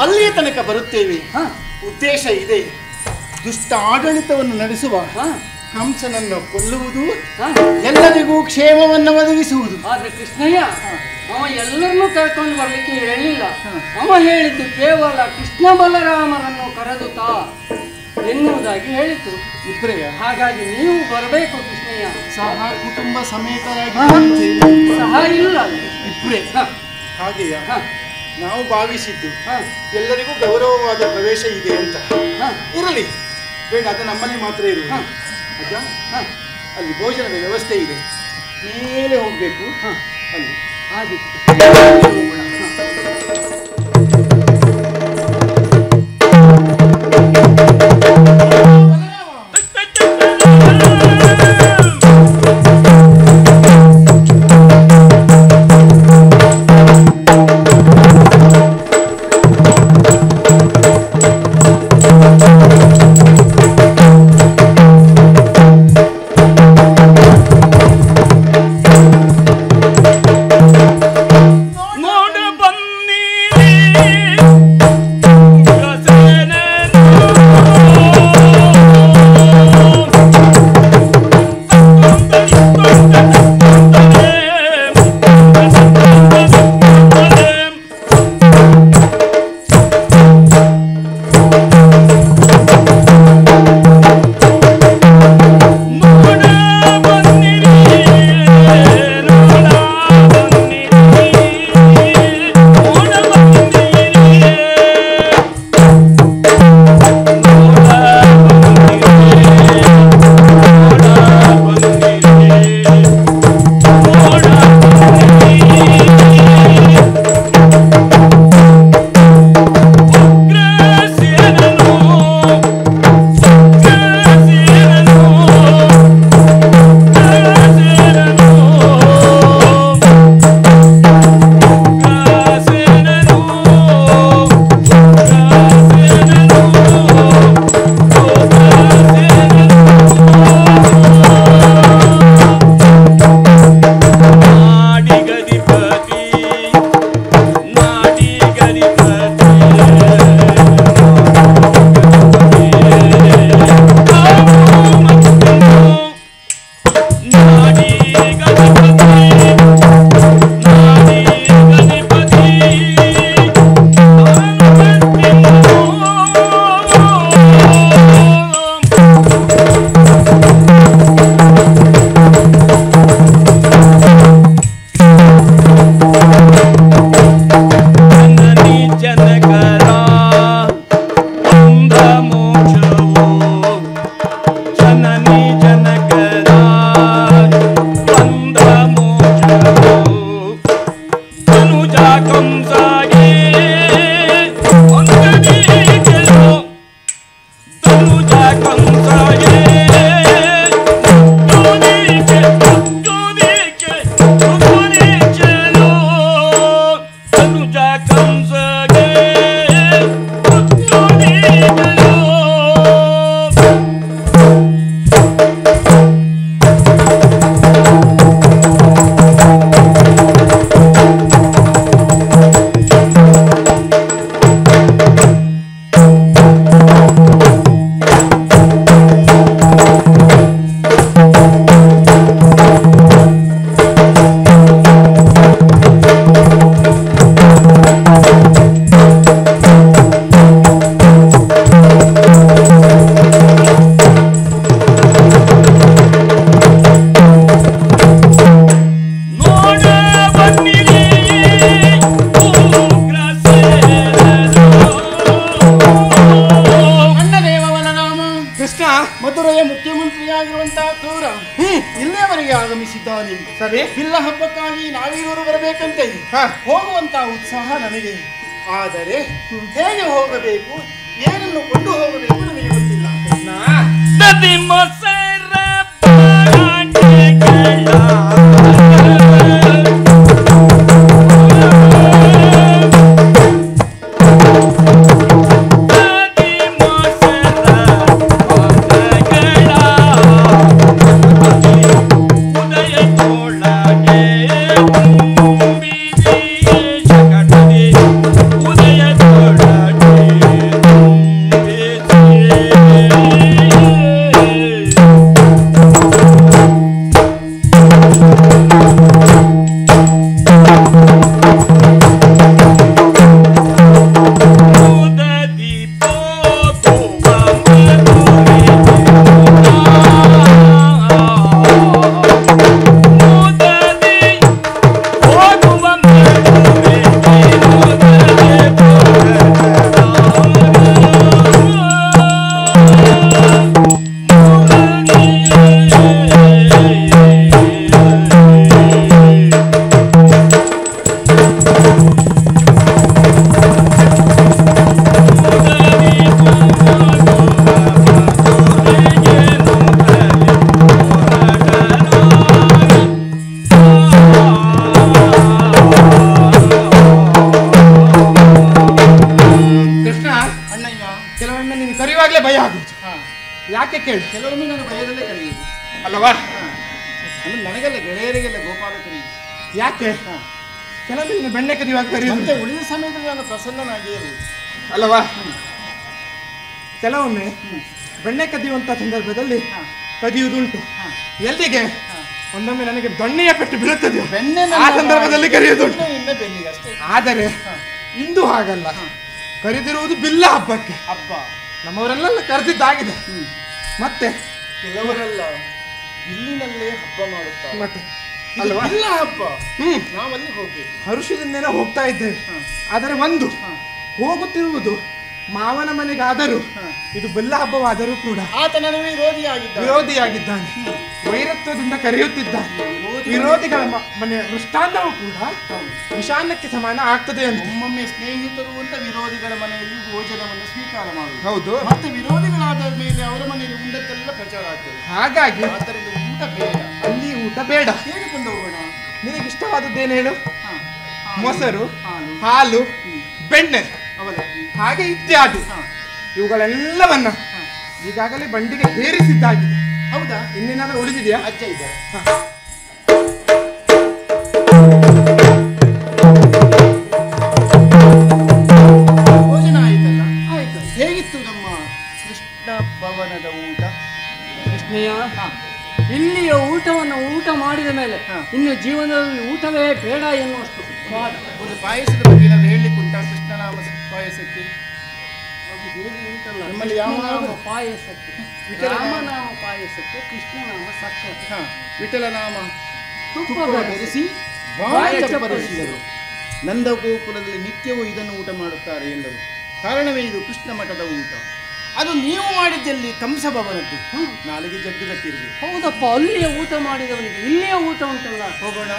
ಅಲ್ಲಿಯ ತನಕ ಬರುತ್ತೇವೆ. ಹಾ, ಉದ್ದೇಶ ಇದೆ, ದುಷ್ಟ ಆಡಳಿತವನ್ನು ನಡೆಸುವ ಹಾ, ಕಂಸನನ್ನು ಕೊಲ್ಲುವುದು, ಹಾ. ಎಲ್ಲರಿಗೂ ಕ್ಷೇಮವನ್ನು ಒದಗಿಸುವುದು. ಆದ್ರೆ ಕೃಷ್ಣಯ್ಯ ಅವ ಎಲ್ಲರನ್ನೂ ಕರ್ಕೊಂಡು ಬರ್ಲಿಕ್ಕೆ ಹೇಳಿಲ್ಲ. ಅವ ಹೇಳಿದ್ದು ಕೇವಲ ಕೃಷ್ಣ ಬಲರಾಮರನ್ನು ಕರೆದು ತಾ ಎನ್ನುವುದಾಗಿ ಹೇಳಿತು. ಇಬ್ಬರೆಯ ಹಾಗಾಗಿ ನೀವು ಬರಬೇಕು ಕೃಷ್ಣಯ್ಯ. ಸಹ ಕುಟುಂಬ ಸಮೇತರಾಗಿ ಸಹ ಇಲ್ಲ ಅಲ್ಲಿ. ಇಬ್ಬರೇ ಹ, ಹಾಗೆಯ ಹ, ನಾವು ಭಾವಿಸಿದ್ದು ಹ, ಎಲ್ಲರಿಗೂ ಗೌರವವಾದ ಪ್ರವೇಶ ಇದೆ ಅಂತ. ಹ, ಇರಲಿ, ಬೇಡ, ಅದು ನಮ್ಮಲ್ಲಿ ಮಾತ್ರ ಇರುವುದು. ಹ. ಅಜ್ಜ, ಹ, ಅಲ್ಲಿ ಭೋಜನದ ವ್ಯವಸ್ಥೆ ಇದೆ, ಮೇಲೆ ಹೋಗ್ಬೇಕು. ಹ. ಅಲ್ಲಿ ಆಗಿತ್ತು. ಹೋಗೋಣ. ಮಧುರೆಯ ಮುಖ್ಯಮಂತ್ರಿಯಾಗಿರುವಂತಹ ಕ್ರೂರ ಇಲ್ಲಿಯವರೆಗೆ ಆಗಮಿಸಿದ್ದಾನೆ. ಸರಿ, ಬಿಲ್ಲ ಹಬ್ಬಕ್ಕಾಗಿ ನಾವೀರೂರು ಬರಬೇಕಂತೆ. ಹೋಗುವಂತಹ ಉತ್ಸಾಹ ನನಗೆ. ಆದರೆ ಹೇಗೆ ಹೋಗಬೇಕು, ಏನನ್ನು ಕೊಂಡು ಹೋಗಬೇಕು ನನಗೆ ಗೊತ್ತಿಲ್ಲ. ಕೆಲವೊಮ್ಮೆ ನೀನು ಕರೆಯುವಾಗಲೇ ಭಯ ಆಗುವುದು. ಯಾಕೆ ಕೇಳಿ? ಕೆಲವೊಮ್ಮೆ ನಾನು ಭಯದಲ್ಲೇ ಕರೆಯುವುದು ಅಲ್ಲವಾ? ಅಂದ್ರೆ ನನಗೆಲ್ಲ ಗೆಳೆಯರಿಗೆಲ್ಲ ಗೋಪಾಲ ಕರೆಯುವುದು. ಯಾಕೆ? ಕೆಲವೊಮ್ಮೆ ನೀನು ಬೆಣ್ಣೆ ಕದಿಯುವಾಗ ಕರೆಯುವುದು. ಮತ್ತೆ ಉಳಿದ ಸಮಯದಲ್ಲಿ ನಾನು ಪ್ರಸನ್ನನಾಗಿಯೇ ಇರುವುದು ಅಲ್ಲವಾ? ಕೆಲವೊಮ್ಮೆ ಬೆಣ್ಣೆ ಕದಿಯುವಂತ ಸಂದರ್ಭದಲ್ಲಿ ಕದಿಯುವುದುಂಟು. ಎಲ್ಲಿಗೆ? ಒಂದೊಮ್ಮೆ ನನಗೆ ದೊಣ್ಣೆಯ ಪೆಟ್ಟು ಬೀಳುತ್ತದೆ, ಬೆಣ್ಣೆ ಆ ಸಂದರ್ಭದಲ್ಲಿ ಕರೆಯುವುದುಂಟು. ಬೆನ್ನಿಗೆ ಅಷ್ಟೇ. ಆದರೆ ಇಂದು ಹಾಗಲ್ಲ, ಕರೆದಿರುವುದು ಬಿಲ್ಲ ಹಬ್ಬಕ್ಕೆ. ಹಬ್ಬ ನಮ್ಮವರೆಲ್ಲ ಕರೆದಿದ್ದಾಗಿದೆ. ಮತ್ತೆ ಕೆಲವರೆಲ್ಲ ಇಲ್ಲಿನಲ್ಲೇ ಹಬ್ಬ ಮಾಡುತ್ತಾರೆ. ಮತ್ತೆ ಅಲ್ವಾ? ಇಲ್ಲ ಹಬ್ಬ ನಾವಲ್ಲಿ ಹೋಗ್ಬೇಕು. ಹರುಷದಿಂದೇನೋ ಹೋಗ್ತಾ ಇದ್ದೇವೆ. ಆದರೆ ಒಂದು ಹೋಗುತ್ತಿರುವುದು ಮಾವನ ಮನೆಗಾದರೂ ಇದು ಬೆಲ್ಲ ಹಬ್ಬವಾದರೂ ಕೂಡ ಆತ ನನಗೆ ವಿರೋಧಿಯಾಗಿದ್ದಾನೆ. ವೈರತ್ವದಿಂದ ಕರೆಯುತ್ತಿದ್ದಾನೆ. ವಿರೋಧಿಗಳ ಮನೆಯ ಮೃಷ್ಟಾನ್ನವೂ ಕೂಡ ವಿಷಾನ್ನಕ್ಕೆ ಸಮಾನ ಆಗ್ತದೆ ಅಂತ. ಒಮ್ಮೊಮ್ಮೆ ಸ್ನೇಹಿತರು ಅಂತ ವಿರೋಧಿಗಳ ಮನೆಯಲ್ಲಿ ಭೋಜನವನ್ನು ಸ್ವೀಕಾರ ಮಾಡುವುದು. ಹೌದು. ಮತ್ತೆ ವಿರೋಧಿಗಳಾದ ಮೇಲೆ ಅವರ ಮನೆಯಲ್ಲಿ ಉಂಡಕ್ಕೆಲ್ಲ ಪ್ರಚಾರ ಆಗ್ತದೆ. ಹಾಗಾಗಿ ಆದ್ದರಿಂದ ಊಟ ಬೇಡ, ಅಲ್ಲಿ ಊಟ ಬೇಡ. ಹೇಳಿಕೊಂಡು ಹೋಗೋಣ. ನಿನಗೆ ಇಷ್ಟವಾದದ್ದೇನು ಹೇಳು? ಮೊಸರು, ಹಾಲು, ಬೆಣ್ಣೆ, ಹಾಗೆ ಇತ್ಯಾದಿ ಇವುಗಳೆಲ್ಲವನ್ನ ಈಗಾಗಲೇ ಬಂಡಿಗೆ ಹೇರಿಸಿದ್ದಾಗಿದೆ. ಹೌದಾ? ಇನ್ನೇನಾದ್ರೂ ಉಳಿದಿದೆಯಾ? ಅಜ್ಜ ಇದ್ದಾರೆ. ಭೋಜನ ಆಯ್ತಲ್ಲ? ಆಯ್ತು. ಹೇಗಿತ್ತು ನಮ್ಮ ಕೃಷ್ಣ ಭವನದ ಊಟ? ಕೃಷ್ಣಯ್ಯ, ಇಲ್ಲಿಯ ಊಟವನ್ನು ಊಟ ಮಾಡಿದ ಮೇಲೆ ಇನ್ನು ಜೀವನದಲ್ಲಿ ಊಟವೇ ಬೇಡ ಎನ್ನುವಷ್ಟು ಸ್ವಾದ. ಒಂದು ಪಾಯಸದ ಬಗ್ಗೆ ಏನಾದ್ರು ಹೇಳಲಿಕ್ಕೆ ಉಂಟಾ? ಕೃಷ್ಣನಾಮ ಪಾಯಸಕ್ಕೆ ನಿಮ್ಮಲ್ಲಿ ಯಾವ ಪಾಯಸಕ್ಕೆ? ರಾಮನಾಮ ಪಾಯಸಕ್ಕೆ ಕೃಷ್ಣನಾಮ ಸಕ್ಕರೆ, ವಿಠಲನಾಮ ತುಪ್ಪ ಬೆರೆಸಿ ಬಾಯ ಚಪ್ಪರಿಸಿದರು. ನಂದಗೋಕುಲದಲ್ಲಿ ನಿತ್ಯವೂ ಇದನ್ನು ಊಟ ಮಾಡುತ್ತಾರೆ ಎಲ್ಲರೂ. ಕಾರಣವೇ ಇದು ಕೃಷ್ಣ ಮಠದ ಊಟ. ಅದು ನೀವು ಮಾಡಿದ್ದಲ್ಲಿ ಕಂಸ ಭವನದ್ದು. ನಾಳೆಗೆ ಜಡ್ಡು ಕಟ್ಟಿರ್ಬೇಕು. ಹೌದಪ್ಪ, ಅಲ್ಲಿಯ ಊಟ ಮಾಡಿದವನಿಗೆ ಇಲ್ಲಿಯ ಊಟ ಉಂಟಲ್ಲ. ಹೋಗೋಣ.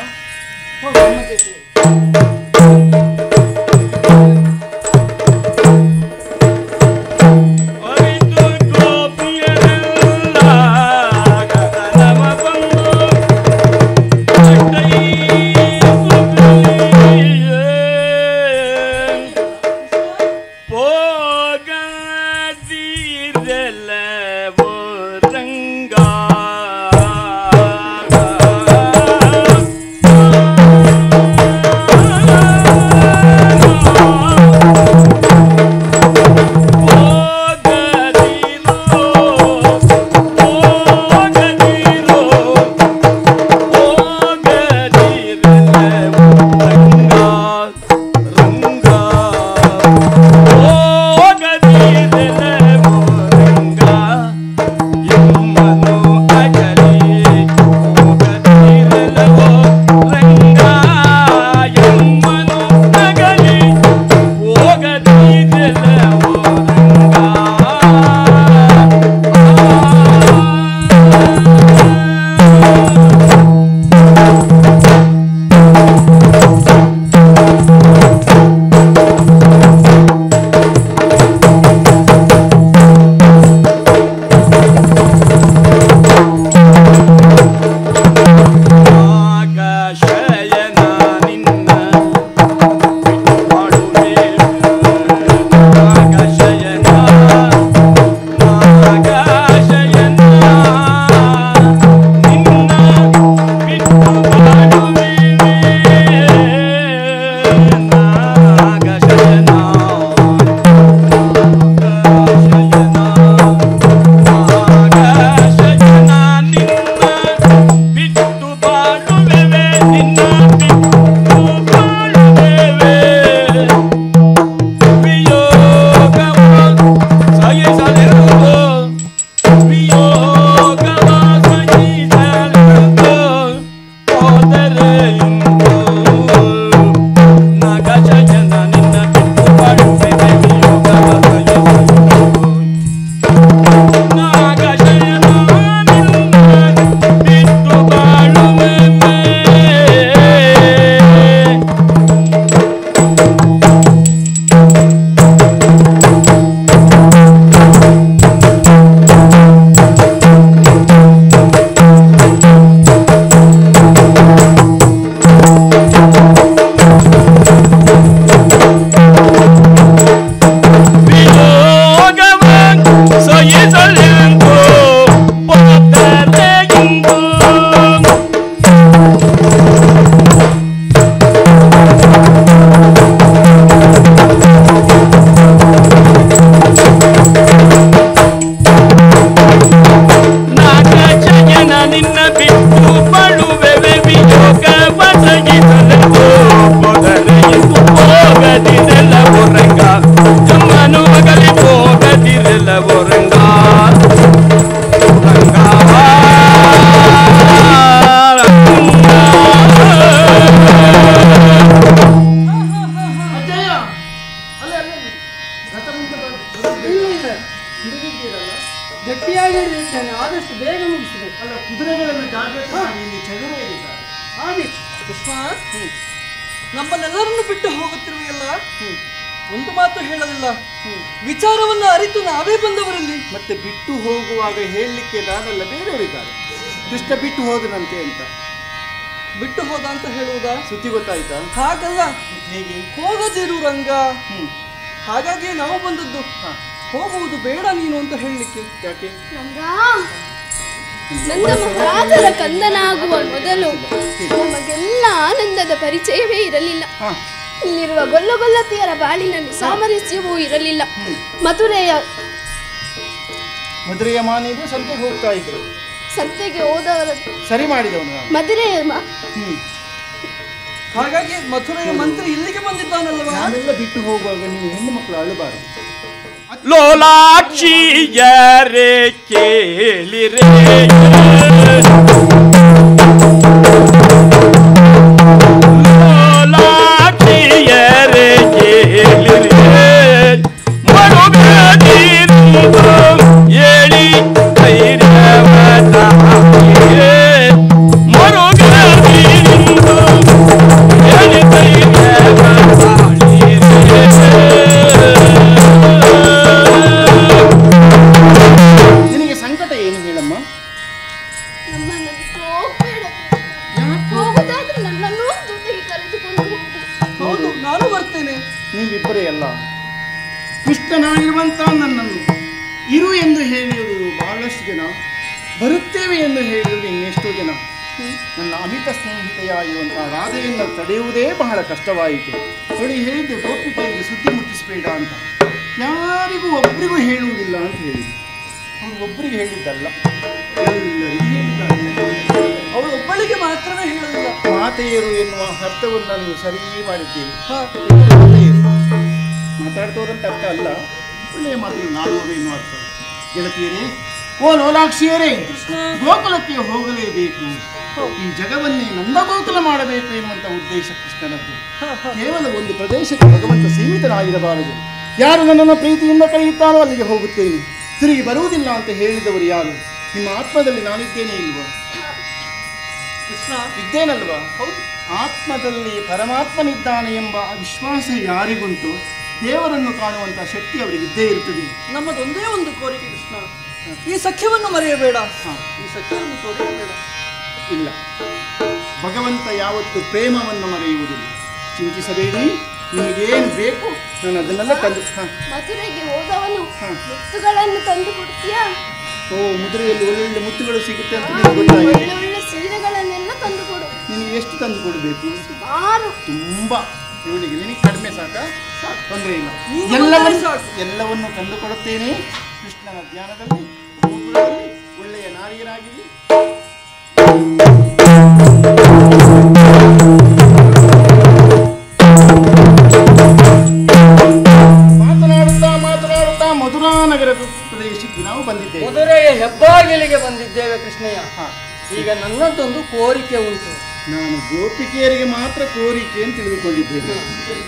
ಗಟ್ಟಿಯಾಗಿ ಹಿಡಿದಿದ್ದೇನೆ, ಆದಷ್ಟು ಬೇಗ ಮುಗಿಸಬೇಕು. ಅಲ್ಲ, ಕುದುರೆಗಳನ್ನು ಜಾಗ್ರತೆ ಮಾಡಿ, ಇಲ್ಲಿ ಚದುರೇ ಇದೆ. ಹಾಗೆ ಕೃಷ್ಣ, ನಮ್ಮನ್ನೆಲ್ಲರನ್ನು ಬಿಟ್ಟು ಹೋಗುತ್ತಿರುವೆಯಲ್ಲ, ಒಂದು ಮಾತು ಹೇಳಲಿಲ್ಲ. ವಿಚಾರವನ್ನು ಅರಿತು ನಾವೇ ಬಂದವರಲ್ಲಿ. ಮತ್ತೆ ಬಿಟ್ಟು ಹೋಗುವಾಗ ಹೇಳಲಿಕ್ಕೆ ನಾನಲ್ಲ, ಬೇರೆಯವರಿದ್ದಾರೆ. ಕೃಷ್ಣ ಬಿಟ್ಟು ಹೋದನಂತೆ ಅಂತ. ಬಿಟ್ಟು ಹೋದ ಅಂತ ಹೇಳುವುದಾ? ಸುದ್ದಿ ಗೊತ್ತಾಯ್ತಾ? ಹಾಗಲ್ಲ, ಹೇಗೆ? ಹೋಗದಿರು ರಂಗ, ಹಾಗಾಗಿ ನಾವು ಬಂದದ್ದು. ಹೋಗುವುದು ಬೇಡ ನೀನು ಅಂತ ಹೇಳಲಿಕ್ಕೆ. ಯಾಕೆ? ನಂದ ಮಹಾರಾಜರ ಕಂದನಾಗುವ ಮೊದಲು ನಮಗೆಲ್ಲ ಆನಂದದ ಪರಿಚಯವೇ ಇರಲಿಲ್ಲ. ಇಲ್ಲಿರುವ ಗೊಲ್ಲಗೊಲ್ಲತಿಯರ ಬಾಳಿನಲ್ಲಿ ಸಾಮರಸ್ಯವೂ ಇರಲಿಲ್ಲ. ಮಧುರೆಯ ಮಾನಿಗೂ ಸಂತೆಗೆ ಹೋಗ್ತಾ ಇದ್ರು. ಸಂತೆಗೆ ಹೋದವರ ಸರಿ ಮಾಡಿದವನು ಮಧುರೆಯ ಹಾಗಾಗಿ ಮಥುರೆಯ ಮಂತ್ರಿ ಇಲ್ಲಿಗೆ ಬಂದಿದ್ದಾನಲ್ವಾ? ನಾನೆಲ್ಲ ಬಿಟ್ಟು ಹೋಗುವಾಗ ನೀವು ಹೆಣ್ಣು ಮಕ್ಕಳು ಅಳಬಾರದು. ಲೋಲಾಕ್ಷಿಯರೇ ಕೇಳಿರೇ ಲೋಲಾಕ್ಷಿಯರೇ ಕೇಳಿರೇ ಮರುಗದಿರು ಹೇಳಿ ಧೈರ್ಯವತಾಗಿಯೇ ಮರುಗದಿರು ಹೇಳಿ ಧೈರ್ಯವತಾಗಿಯೇ. ನಿನಗೆ ಸಂಕಟ ಏನು ಹೇಳಮ್ಮ? ಹೋಗುದಾದ್ರೆ ನನ್ನನ್ನು ಜೊತೆಗೆ ಕರೆದುಕೊಂಡು ಹೋಗು. ಹೌದು, ನಾನು ಬರ್ತೇನೆ. ನೀವಿಬ್ಬರೇ ಅಲ್ಲ, ಕೃಷ್ಣನಾಗಿರುವಂತ ನನ್ನನ್ನು ಇರು ಎಂದು ಹೇಳಿರುವುದು ಬಹಳಷ್ಟು ಜನ, ಬರುತ್ತೇವೆ ಎಂದು ಹೇಳಿರುವುದು ಇನ್ನೆಷ್ಟೋ ಜನ. ನನ್ನ ಅಮಿತ ಸ್ನೇಹಿತೆಯಾಗಿರುವಂತಹ ರಾಧೆಯನ್ನು ತಡೆಯುವುದೇ ಬಹಳ ಕಷ್ಟವಾಯಿತು. ನೋಡಿ, ಹೇಳಿದ್ದೆ ಗೋಪಿಕೆಯಲ್ಲಿ ಸುದ್ದಿ ಮುಟ್ಟಿಸಬೇಡ ಅಂತ. ಯಾರಿಗೂ ಒಬ್ಬರಿಗೂ ಹೇಳುವುದಿಲ್ಲ ಅಂತ ಹೇಳಿದ್ರು. ಅವಳು ಒಬ್ಬರಿಗೆ ಹೇಳಿದ್ದಲ್ಲ, ಎಲ್ಲರಿಗೂ ಹೇಳಿದ್ದಾರೆ. ಅವಳು ಒಬ್ಬಳಿಗೆ ಮಾತ್ರವೇ ಹೇಳಲಿಲ್ಲ. ಮಾತೆಯರು ಎನ್ನುವ ಅರ್ಥವನ್ನು ನೀವು ಸರಿ ಮಾಡಿದ್ದೀರಿ. ಮಾತಾಡ್ತವ್ರಂತ ಅರ್ಥ ಅಲ್ಲ, ಒಳ್ಳೆಯ ಮಾತುಗಳು ನಾಡುವರು ಎನ್ನುವ ಅರ್ಥ. ಗೆಳತಿಯರೇ, ಓ ಲೋಲಾಕ್ಷಿಯರೇ, ಗೋಕುಲಕ್ಕೆ ಹೋಗಲೇಬೇಕು. ಈ ಜಗವನ್ನೇ ನಂದಗೋಕುಲ ಮಾಡಬೇಕು ಎನ್ನುವಂತ ಉದ್ದೇಶ ಕೃಷ್ಣನದ್ದು. ಕೇವಲ ಒಂದು ಪ್ರದೇಶಕ್ಕೆ ಭಗವಂತ ಸೀಮಿತನಾಗಿರಬಾರದು. ಯಾರು ನನ್ನನ್ನು ಪ್ರೀತಿಯಿಂದ ಕರೆಯುತ್ತಾರೋ ಅಲ್ಲಿಗೆ ಹೋಗುತ್ತೇನೆ, ತಿರುಗಿ ಬರುವುದಿಲ್ಲ ಅಂತ ಹೇಳಿದವರು ಯಾರು? ನಿಮ್ಮ ಆತ್ಮದಲ್ಲಿ ನಾನಿದ್ದೇನೆ ಇಲ್ವಾ? ಕೃಷ್ಣ ಇದ್ದೇನಲ್ವಾ? ಹೌದು. ಆತ್ಮದಲ್ಲಿ ಪರಮಾತ್ಮನಿದ್ದಾನೆ ಎಂಬ ವಿಶ್ವಾಸ ಯಾರಿಗುಂಟು, ದೇವರನ್ನು ಕಾಣುವಂತ ಶಕ್ತಿ ಅವರಿಗೆ ಇದ್ದೇ ಇರುತ್ತದೆ. ನಮ್ಮದೊಂದೇ ಒಂದು ಕೋರಿಕೆ ಕೃಷ್ಣ, ಈ ಸಖ್ಯವನ್ನು ಮರೆಯಬೇಡ. ಈ ಸಖ್ಯವನ್ನು ತೋರಿಸಬೇಡ. ಇಲ್ಲ, ಭಗವಂತ ಯಾವತ್ತು ಪ್ರೇಮವನ್ನು ಮರೆಯುವುದಿಲ್ಲ. ಚಿಂತಿಸಬೇಡಿ, ನಿಮಗೇನು ಬೇಕು ನಾನು ಅದನ್ನೆಲ್ಲ ತಂದು. ಮಧುರೆಗೆ ಹೋದವನು ಮುತ್ತುಗಳನ್ನು ತಂದು ಕೊಡ್ತೀಯಾ? ಓ, ಮಧುರೆಯಲ್ಲಿ ಒಳ್ಳೊಳ್ಳೆ ಮುತ್ತುಗಳು ಸಿಗುತ್ತೆ ಅಂತ ನಿಮಗೆ ಗೊತ್ತಾಗಿದೆ. ಒಳ್ಳೊಳ್ಳೆ ಸೀರೆಗಳನ್ನೆಲ್ಲ ತಂದು ಕೊಡು. ನಿನಗೆ ಎಷ್ಟು ತಂದು ಕೊಡಬೇಕು? ಸುಮಾರು. ತುಂಬಾ. ಇವಳಿಗೆ ನಿನಗೆ ಕಡಿಮೆ ಸಾಕ? ತೊಂದರೆ ಇಲ್ಲ, ಎಲ್ಲವನ್ನು ತಂದು ಕೊಡುತ್ತೇನೆ. ಕೃಷ್ಣನ ಧ್ಯಾನದಲ್ಲಿ ಗೋಕುಲದಲ್ಲಿ ಒಳ್ಳೆಯ ನಾರಿಯರಾಗಿರಿ. ಮಾತನಾಡುತ್ತಾ ಮಧುರಾ ನಗರದ ಪ್ರದೇಶಕ್ಕೆ ನಾವು ಬಂದಿದ್ದೇವೆ. ಮಧುರೆಯ ಹೆಬ್ಬಾಗಿಲಿಗೆ ಬಂದಿದ್ದೇವೆ ಕೃಷ್ಣಯ್ಯ. ಈಗ ನನ್ನದೊಂದು ಕೋರಿಕೆ ಉಂಟು. ನಾನು ಗೋಪಿಕೆಯರಿಗೆ ಮಾತ್ರ ಕೋರಿಕೆ ಅಂತ ತಿಳಿದುಕೊಂಡಿದ್ದೇನೆ.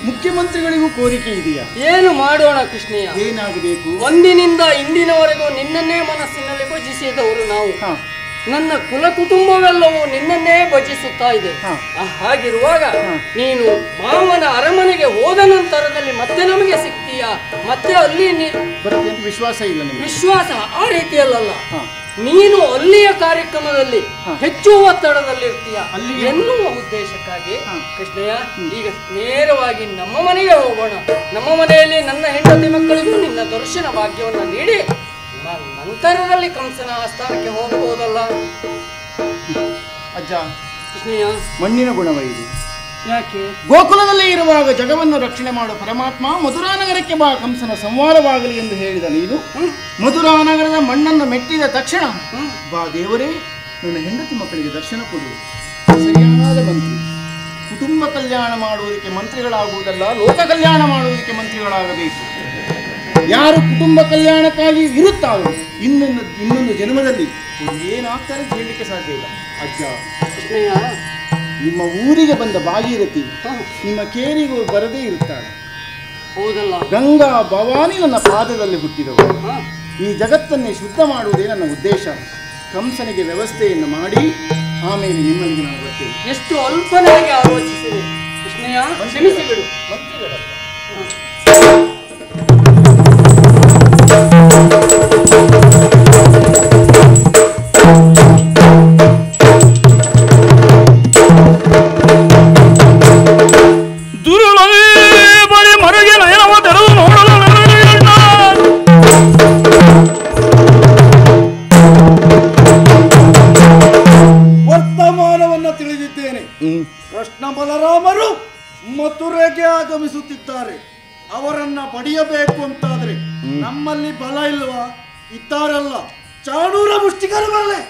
ಮುಖ್ಯಮಂತ್ರಿಗಳಿಗೂ ಕೋರಿಕೆ ಇದೆಯಾ? ಏನು ಮಾಡೋಣ ಕೃಷ್ಣಯ್ಯ? ಏನಾಗಬೇಕು? ಒಂದಿನಿಂದ ಇಂದಿನವರೆಗೂ ನಿನ್ನನ್ನೇ ಮನಸ್ಸಿನಲ್ಲಿ ಭಜಿಸಿದವರು ನಾವು. ನನ್ನ ಕುಲ ಕುಟುಂಬವೆಲ್ಲವೂ ನಿನ್ನನ್ನೇ ಭಜಿಸುತ್ತಾ ಇದೆ. ಹಾಗಿರುವಾಗ ನೀನು ಮಾವನ ಅರಮನೆಗೆ ಹೋದ ನಂತರದಲ್ಲಿ ಮತ್ತೆ ನಮಗೆ ಸಿಗ್ತೀಯಾ? ಮತ್ತೆ ಅಲ್ಲಿ ವಿಶ್ವಾಸ ಇಲ್ಲ ನಿಮಗೆ? ವಿಶ್ವಾಸ ಆ ರೀತಿಯಲ್ಲ. ನೀನು ಅಲ್ಲಿಯ ಕಾರ್ಯಕ್ರಮದಲ್ಲಿ ಹೆಚ್ಚು ಒತ್ತಡದಲ್ಲಿರ್ತೀಯ ಎನ್ನುವ ಉದ್ದೇಶಕ್ಕಾಗಿ ಕೃಷ್ಣಯ್ಯ ಈಗ ನೇರವಾಗಿ ನಮ್ಮ ಮನೆಗೆ ಹೋಗೋಣ. ನಮ್ಮ ಮನೆಯಲ್ಲಿ ನನ್ನ ಹೆಂಡತಿ ಮಕ್ಕಳಿಗೂ ನಿನ್ನ ದರ್ಶನ ಭಾಗ್ಯವನ್ನು ನೀಡಿ ನಂತರದಲ್ಲಿ ಕಂಸನ ಆಸ್ಥಾನಕ್ಕೆ ಹೋಗಬಹುದಲ್ಲ. ಅಜ್ಜ, ಕೃಷ್ಣಯ್ಯ, ಮಣ್ಣಿನ ಗುಣವ ಇದು. ಯಾಕೆ? ಗೋಕುಲದಲ್ಲಿ ಇರುವಾಗ ಜಗವನ್ನು ರಕ್ಷಣೆ ಮಾಡುವ ಪರಮಾತ್ಮ ಮಧುರಾನಗರಕ್ಕೆ ಬಾ, ಕಂಸನ ಸಂಹಾರವಾಗಲಿ ಎಂದು ಹೇಳಿದ ನೀನು ಮಧುರಾನಗರದ ಮಣ್ಣನ್ನು ಮೆಟ್ಟಿದ ತಕ್ಷಣ ಬಾ ದೇವರೇ, ನನ್ನ ಹೆಂಡತಿ ಮಕ್ಕಳಿಗೆ ದರ್ಶನ ಕೊಡು. ಸರಿಯಾದ ಮಂತ್ರಿ. ಕುಟುಂಬ ಕಲ್ಯಾಣ ಮಾಡುವುದಕ್ಕೆ ಮಂತ್ರಿಗಳಾಗುವುದಲ್ಲ, ಲೋಕ ಕಲ್ಯಾಣ ಮಾಡುವುದಕ್ಕೆ ಮಂತ್ರಿಗಳಾಗಬೇಕು. ಯಾರು ಕುಟುಂಬ ಕಲ್ಯಾಣಕ್ಕಾಗಿ ಇರುತ್ತಾರೋ ಇನ್ನೊಂದು ಜನ್ಮದಲ್ಲಿ ಏನಾಗ್ತಾರೆ ಅಂತ ಹೇಳಲಿಕ್ಕೆ ಸಾಧ್ಯ ಇಲ್ಲ. ಅಜ್ಜ, ಕೃಷ್ಣಯ್ಯ, ನಿಮ್ಮ ಊರಿಗೆ ಬಂದ ಭಾಗೀರಥಿ ನಿಮ್ಮ ಕೇರಿಗೂ ಬರದೇ ಇರುತ್ತಾಳೆ. ಹೌದಲ್ಲ? ಗಂಗಾ ಭವಾನಿ ನನ್ನ ಪಾದದಲ್ಲಿ ಹುಟ್ಟಿದವರು. ಈ ಜಗತ್ತನ್ನೇ ಶುದ್ಧ ಮಾಡುವುದೇ ನನ್ನ ಉದ್ದೇಶ. ಕಂಸನಿಗೆ ವ್ಯವಸ್ಥೆಯನ್ನು ಮಾಡಿ ಆಮೇಲೆ ನಿಮ್ಮಲ್ಲಿಗೆ ನಾನು ಬರ್ತೇನೆ. ಎಷ್ಟು ಅಲ್ಪನಾಗಿ ಆಲೋಚಿಸಿದೆ ಕೃಷ್ಣಯ್ಯ, ಕ್ಷಮಿಸಿ ಬಿಡು. ವರ್ತಮಾನವನ್ನ ತಿಳಿದಿದ್ದೇನೆ. ಕೃಷ್ಣ ಬಲರಾಮರು ಮಥುರೆಗೆ ಆಗಮಿಸುತ್ತಿದ್ದಾರೆ. ಅವರನ್ನ ಪಡೆಯಬೇಕು ಅಂತಾದ್ರೆ ನಮ್ಮಲ್ಲಿ ಬಲ ಇಲ್ವಾ? ಇದ್ದಾರಲ್ಲ, ಚಾಣೂರ ಮುಷ್ಟಿಕರು ಬರಲೆ.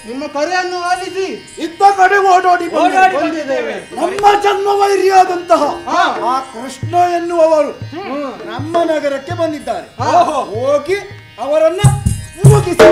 ನಿಮ್ಮ ಕರೆಯನ್ನು ಆಲಿಸಿ ಇದ್ದ ಕಡೆ ಓಡೋಡಿ ಬಂದಿದ್ದೇವೆ. ನಮ್ಮ ಜನ್ಮ ವೈರಿಯಾದಂತಹ ಆ ಕೃಷ್ಣ ಎನ್ನುವವರು ನಮ್ಮ ನಗರಕ್ಕೆ ಬಂದಿದ್ದಾರೆ. ಹೋಗಿ ಅವರನ್ನ ಮುಗಿಸಿ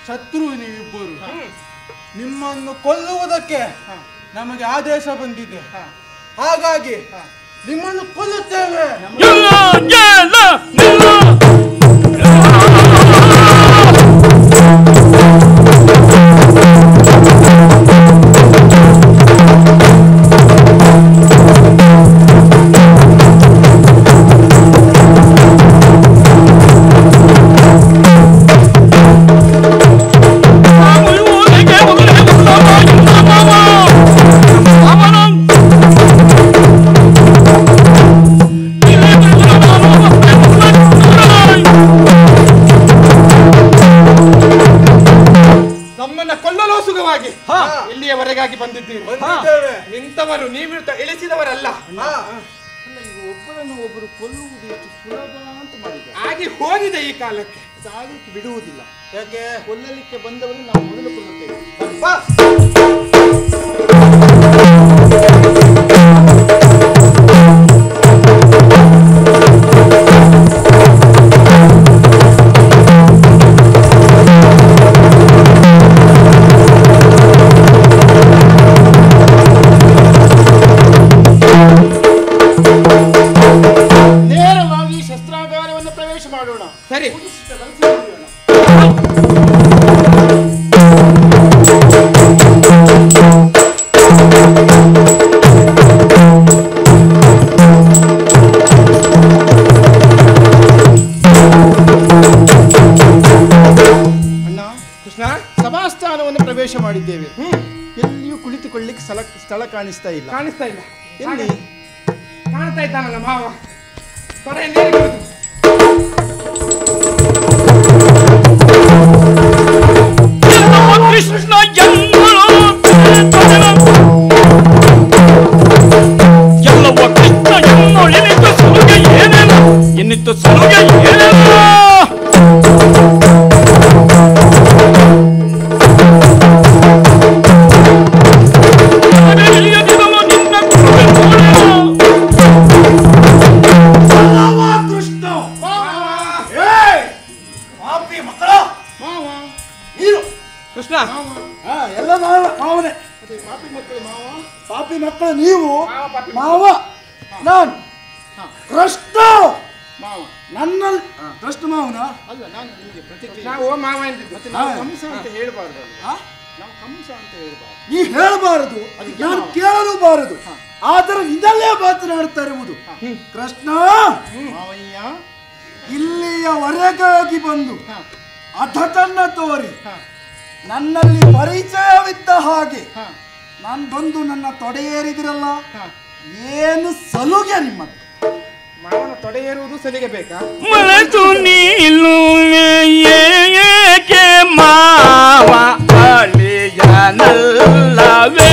ಶತ್ರು ನೀವಿಬ್ಬರು. ನಿಮ್ಮನ್ನು ಕೊಲ್ಲುವುದಕ್ಕೆ ನಮಗೆ ಆದೇಶ ಬಂದಿದೆ. ಹಾಗಾಗಿ ನಿಮ್ಮನ್ನು ಕೊಲ್ಲುತ್ತೇವೆ. ಇಲ್ಲಿಯವರೆಗಾಗಿ ಬಂದಿದ್ದೀರಿ. ನಿಂತವರು ನೀವು ಇಳಿಸಿದವರಲ್ಲ. ಒಬ್ಬರನ್ನು ಒಬ್ಬರು ಕೊಲ್ಲುವುದು ಎಷ್ಟು ಸುಲಭ ಅಂತ ಮಾಡಿದ್ದಾರೆ. ಆಗಿ ಹೋಗಿದೆ ಈ ಕಾಲಕ್ಕೆ. ಆಗಲಿಕ್ಕೆ ಬಿಡುವುದಿಲ್ಲ. ಯಾಕೆ? ಕೊಲ್ಲಲಿಕ್ಕೆ ಬಂದವರು ನಾವು ಮೊದಲು ಕೊಲ್ಲುತ್ತೇವೆ. ನೇರವಾಗಿ ನಡಿ. ಸಭಾಸ್ಥಾನವನ್ನು ಪ್ರವೇಶ ಮಾಡಿದ್ದೇವೆ. ಎಲ್ಲಿಯೂ ಕುಳಿತುಕೊಳ್ಳಿಕ್ಕೆ ಸ್ಥಳ ಕಾಣಿಸ್ತಾ ಇಲ್ಲ. ಎಲ್ಲಿ ಕಾಣ್ತಾ ಇದ್ದಾನಲ್ಲ ಮಾವ. ಕೃಷ್ಣ ಎಲ್ಲವ ಕೃಷ್ಣ ಎನ್ನಿತ್ತು ಸಲುಗೆ ಏನೇನ ಎನ್ನಿತ್ತು ಸಲುಗೆ ಏನೇನ ಕೃಷ್ಣ ಎಲ್ಲ ಮಾವನೇ. ಪಾಪಿ ಮಕ್ಕಳು ನೀವು. ಮಾವ ನಾನು ಕೃಷ್ಣ ನನ್ನಲ್ಲಿ ಕೃಷ್ಣ ಮಾವನ ಅಲ್ಲ. ನಾನು ನಿಮಗೆ ಪ್ರತಿಕ್ರಿಯೆ ನಾವು ಮಾವ ಎಂದಿದ್ದು. ಕಂಸ ಅಂತ ಹೇಳಬಾರ್ದು. ನಾವು ಕಂಸ ಅಂತ ಹೇಳಬಾರ್ದು. ನೀ ಹೇಳಬಾರದು, ನಾನು ಕೇಳಲೂಬಾರದು. ಆದರೆ ಇದಲ್ಲೇ ಮಾತನಾಡುತ್ತಾ ಇರುವುದು ಕೃಷ್ಣ ಮಾವಯ್ಯ. ಇಲ್ಲಿಯವರೆಗಾಗಿ ಬಂದು ಅಧತನ್ನ ತೋರಿ ನನ್ನಲ್ಲಿ ಪರಿಚಯವಿದ್ದ ಹಾಗೆ ನಾನು ಬಂದು ನನ್ನ ತೊಡೆಯೇರಿದಿರಲ್ಲ. ಏನು ಸಲುಗೆ ನಿಮ್ಮದು? ಮಾವನ ತೊಡೆಯೇರುವುದು ಸಲಿಗೆ ಬೇಕಾ? ಮನಸ್ಸು ನಿಲ್ಲುವೆ ಏಕೆ ಮಾವ ಅಳಿಯನಲ್ಲವೇ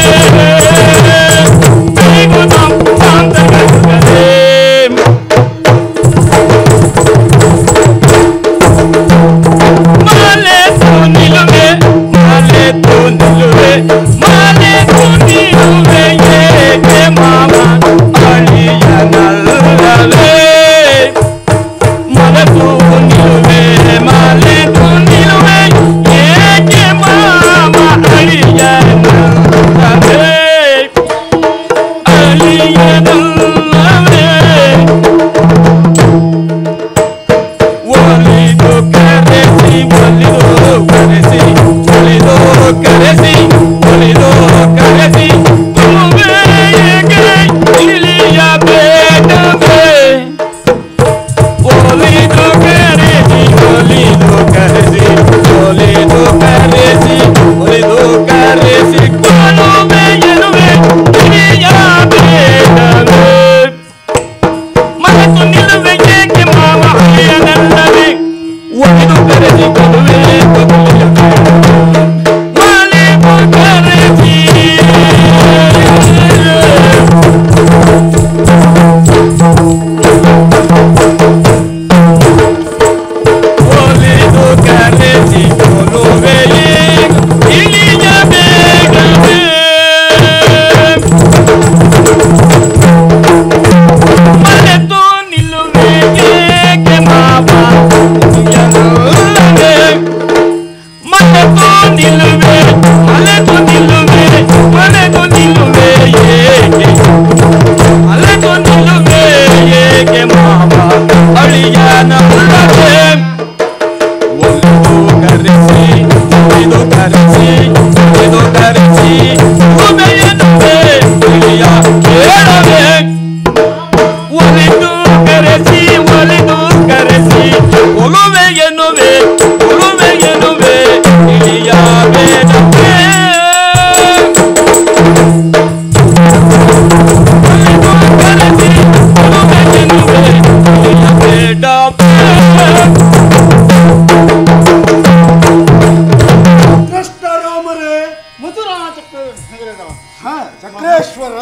ಚಕ್ರೇಶ್ವರ.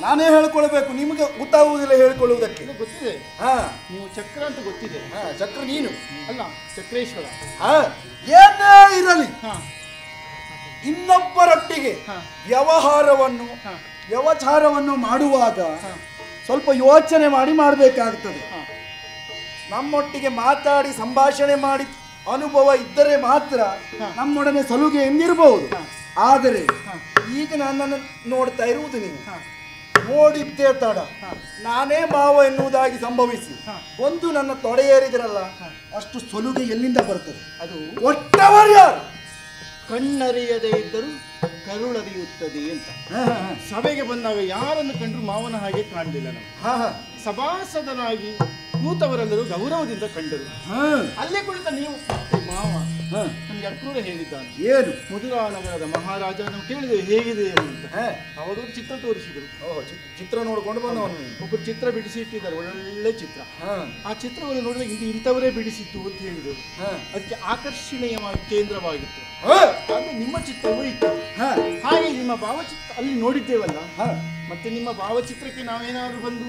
ನಾನೇ ಹೇಳ್ಕೊಳ್ಬೇಕು, ನಿಮಗೆ ಗೊತ್ತಾಗುವುದಿಲ್ಲ ಹೇಳ್ಕೊಳ್ಳುವುದಕ್ಕೆ. ಗೊತ್ತಿದೆ. ನೀವು ಚಕ್ರ ಅಂತ ಗೊತ್ತಿದೆ. ಚಕ್ರ ನೀನು ಅಲ್ಲ, ಚಕ್ರೇಶ್ವರ. ಏನೇ ಇರಲಿ, ಇನ್ನೊಬ್ಬರೊಟ್ಟಿಗೆ ವ್ಯವಚಾರವನ್ನು ಮಾಡುವಾಗ ಸ್ವಲ್ಪ ಯೋಚನೆ ಮಾಡಿ ಮಾಡಬೇಕಾಗ್ತದೆ. ನಮ್ಮೊಟ್ಟಿಗೆ ಮಾತಾಡಿ ಸಂಭಾಷಣೆ ಮಾಡಿ ಅನುಭವ ಇದ್ದರೆ ಮಾತ್ರ ನಮ್ಮೊಡನೆ ಸಲುಗೆ ಎಂದಿರಬಹುದು. ಆದರೆ ಈಗ ನನ್ನನ್ನು ನೋಡ್ತಾ ಇರುವುದು ನೀವು ನೋಡಿದ್ದೇ ತಡ ನಾನೇ ಮಾವ ಎನ್ನುವುದಾಗಿ ಸಂಭವಿಸಿ ಒಂದು ನನ್ನ ತೊಡೆ ಏರಿದ್ರಲ್ಲ, ಅಷ್ಟು ಸೊಲುಗೆ ಎಲ್ಲಿಂದ ಬರ್ತದೆ? ಅದು ಒಟ್ಟವರು ಯಾರು? ಕಣ್ಣರಿಯದೇ ಇದ್ದರೂ ಕರುಳರಿಯುತ್ತದೆ ಅಂತ. ಸಭೆಗೆ ಬಂದಾಗ ಯಾರನ್ನು ಕಂಡ್ರು ಮಾವನ ಹಾಗೆ ಕಾಣಲಿಲ್ಲ ನಾವು. ಸಭಾಸದನಾಗಿ ಕೂತವರೆಲ್ಲರೂ ಗೌರವದಿಂದ ಕಂಡರು. ಅಲ್ಲೇ ಕುಳಿತ ನೀವು ಮಾವ ನಮ್ಗೆ ಅಕ್ರೂರ ಹೇಳಿದ್ದಾನೆ. ಏನು? ಮಧುರಾ ನಗರದ ಮಹಾರಾಜ ನಾವು ಕೇಳಿದ್ದೇವೆ ಹೇಗಿದೆ ಅಂತ. ಅವರು ಚಿತ್ರ ತೋರಿಸಿದರು. ಚಿತ್ರ ನೋಡ್ಕೊಂಡು ಬಂದವನು. ಒಬ್ಬರು ಚಿತ್ರ ಬಿಡಿಸಿ ಇಟ್ಟಿದ್ದಾರೆ, ಒಳ್ಳೆ ಚಿತ್ರ. ಆ ಚಿತ್ರವನ್ನು ನೋಡಿದ್ರೆ ಇದು ಇಂಥವರೇ ಬಿಡಿಸಿತ್ತು ಅಂತ ಹೇಳಿದರು. ಅದಕ್ಕೆ ಆಕರ್ಷಣೀಯವಾಗಿ ಕೇಂದ್ರವಾಗಿತ್ತು. ಆದ್ರೆ ನಿಮ್ಮ ಚಿತ್ರವೂ ಇತ್ತು. ಹಾಗೆ ನಿಮ್ಮ ಭಾವಚಿತ್ರ ಅಲ್ಲಿ ನೋಡಿದ್ದೇವಲ್ಲ, ಮತ್ತೆ ನಿಮ್ಮ ಭಾವಚಿತ್ರಕ್ಕೆ ನಾವೇನಾದ್ರೂ ಬಂದು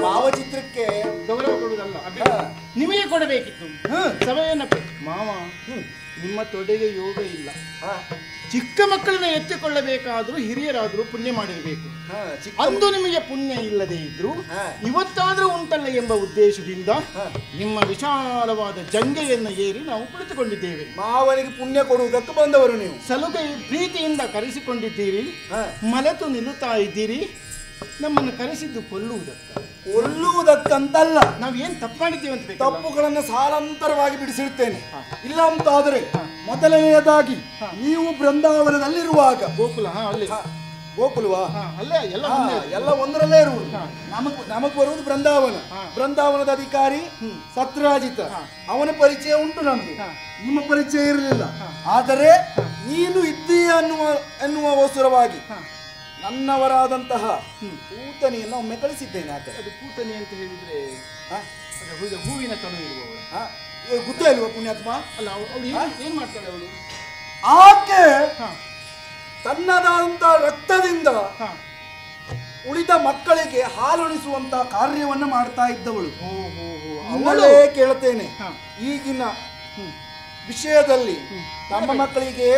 ಭಾವಚಿತ್ರಕ್ಕೆ ಗೌರವ ಕೊಡುವುದಲ್ಲ, ನಿಮಗೆ ಕೊಡಬೇಕಿತ್ತು. ಸಭೆಯನ್ನ ಮಾವ ನಿಮ್ಮ ತೊಡೆಗೆ ಯೋಗ ಇಲ್ಲ. ಚಿಕ್ಕ ಮಕ್ಕಳನ್ನ ಎತ್ತಿಕೊಳ್ಳಬೇಕಾದ್ರೂ ಹಿರಿಯರಾದ್ರೂ ಪುಣ್ಯ ಮಾಡಿರಬೇಕು. ಅಂದು ನಿಮಗೆ ಪುಣ್ಯ ಇಲ್ಲದೆ ಇದ್ರು ಇವತ್ತಾದ್ರೂ ಉಂಟಲ್ಲ ಎಂಬ ಉದ್ದೇಶದಿಂದ ನಿಮ್ಮ ವಿಶಾಲವಾದ ಜಂಗೆಯನ್ನು ಏರಿ ನಾವು ಕುಳಿತುಕೊಂಡಿದ್ದೇವೆ. ಮಾವನಿಗೆ ಪುಣ್ಯ ಕೊಡುವುದಕ್ಕೆ ಬಂದವರು ನೀವು. ಸಲುಗೆ ಪ್ರೀತಿಯಿಂದ ಕರೆಸಿಕೊಂಡಿದ್ದೀರಿ, ಮಲೆತು ನಿಲ್ಲುತ್ತಾ ಇದ್ದೀರಿ. ನಮ್ಮನ್ನು ಕರೆಸಿದ್ದು ಕೊಲ್ಲುವುದಕ್ಕಂತಲ್ಲ. ನಾವೇನ್ ತಪ್ಪು ಮಾಡಿದ್ದೇವೆ ಅಂತ. ತಪ್ಪುಗಳನ್ನು ಸಾಲಾಂತರವಾಗಿ ಬಿಡಿಸಿರ್ತೇನೆ. ಇಲ್ಲ ಅಂತ ಆದರೆ ಮೊದಲನೆಯದಾಗಿ ನೀವು ಬೃಂದಾವನದಲ್ಲಿರುವಾಗ ಗೋಕುಲ ಗೋಕುಲವಾ ಅಲ್ಲೇ ಎಲ್ಲ ಒಂದರಲ್ಲೇ ಇರುವುದು. ನಮಗ್ ಬರುವುದು ಬೃಂದಾವನ. ಬೃಂದಾವನದ ಅಧಿಕಾರಿ ಸತ್ರಾಜಿತ, ಅವನ ಪರಿಚಯ ಉಂಟು ನಮ್ಗೆ. ನಿಮ್ಮ ಪರಿಚಯ ಇರಲಿಲ್ಲ. ಆದರೆ ನೀನು ಇದ್ದೀಯ ಎನ್ನುವ ಅವಸರವಾಗಿ ನನ್ನವರಾದಂತಹ ಪೂತನಿಯನ್ನು ಒಮ್ಮೆ ಕಳಿಸಿದ್ದೇನೆ. ಅದು ಪೂತನಿ ಅಂತ ಹೇಳಿದ್ರೆ ಹೂವಿನ ತನು ಇರುವವಳು ಗೊತ್ತ ಇಲ್ವ ಪುಣ್ಯಾತ್ಮ? ಅಲ್ಲ, ಅವಳು ಏನ್ ಮಾಡ್ತಾಳೆ ಅವಳು? ಆಕೆ ತನ್ನದಾದಂತ ರಕ್ತದಿಂದ ಉಳಿದ ಮಕ್ಕಳಿಗೆ ಹಾಲುಣಿಸುವಂತ ಕಾರ್ಯವನ್ನು ಮಾಡ್ತಾ ಇದ್ದವಳು. ಅವಳೇ ಕೇಳ್ತೇನೆ, ಈಗಿನ ವಿಷಯದಲ್ಲಿ ನಮ್ಮ ಮಕ್ಕಳಿಗೆ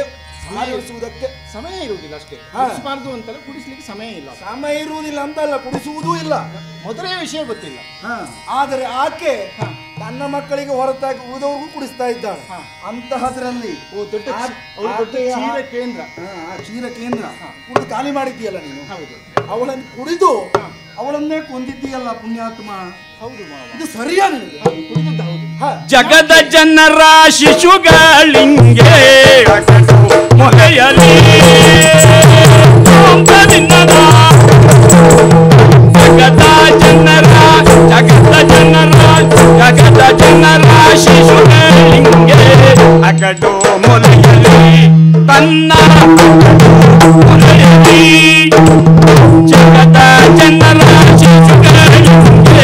ಹಾಲುಣಿಸುವುದಕ್ಕೆ ಸಮಯ ಇರುವುದಿಲ್ಲ ಅಷ್ಟೇ. ಕುಡಿಸಬಾರ್ದು ಅಂತಲ್ಲ, ಕುಡಿಸ್ಲಿಕ್ಕೆ ಸಮಯ ಇಲ್ಲ. ಸಮಯ ಇರುವುದಿಲ್ಲ ಅಂತಲ್ಲ, ಕುಡಿಸುವುದೂ ಇಲ್ಲ. ಮೊದಲೇ ವಿಷಯ ಗೊತ್ತಿಲ್ಲ. ಆದರೆ ಆಕೆ ತನ್ನ ಮಕ್ಕಳಿಗೆ ಹೊರತಾಗಿ ಉಳಿದವ್ರಿಗೂ ಕುಡಿಸ್ತಾ ಇದ್ದಾಳೆ. ಅಂತಹದ್ರಲ್ಲಿ ಕ್ಷೀರ ಕೇಂದ್ರ ಕುಡಿದು ಖಾಲಿ ಮಾಡಿದ್ದೀಯಲ್ಲ ನೀನು. ಅವಳನ್ನು ಕುಡಿದು ಅವಳನ್ನೇ ಕೊಂದಿದ್ದೀಯಲ್ಲ ಪುಣ್ಯಾತ್ಮ. ಹೌದು, ಇದು ಸರಿಯಾ ನಿನಗೆ? ಕುಡಿದದ್ದು ಹೌದು. ಜಗದ ಜನರ ಶಿಶುಗಳಿಂಗೆ ಮೊಲೆಯಲಿ ಜಗದ ಜನರ ಶಿಶುಗಳಿಂಗೆ ಅಗಡು ಮೊಲೆಯಲಿ ತನ್ನ ಮೊಲೆಯಲಿ ಜಗದ ಜನರ ಶಿಶುಗಳಿಂಗೆ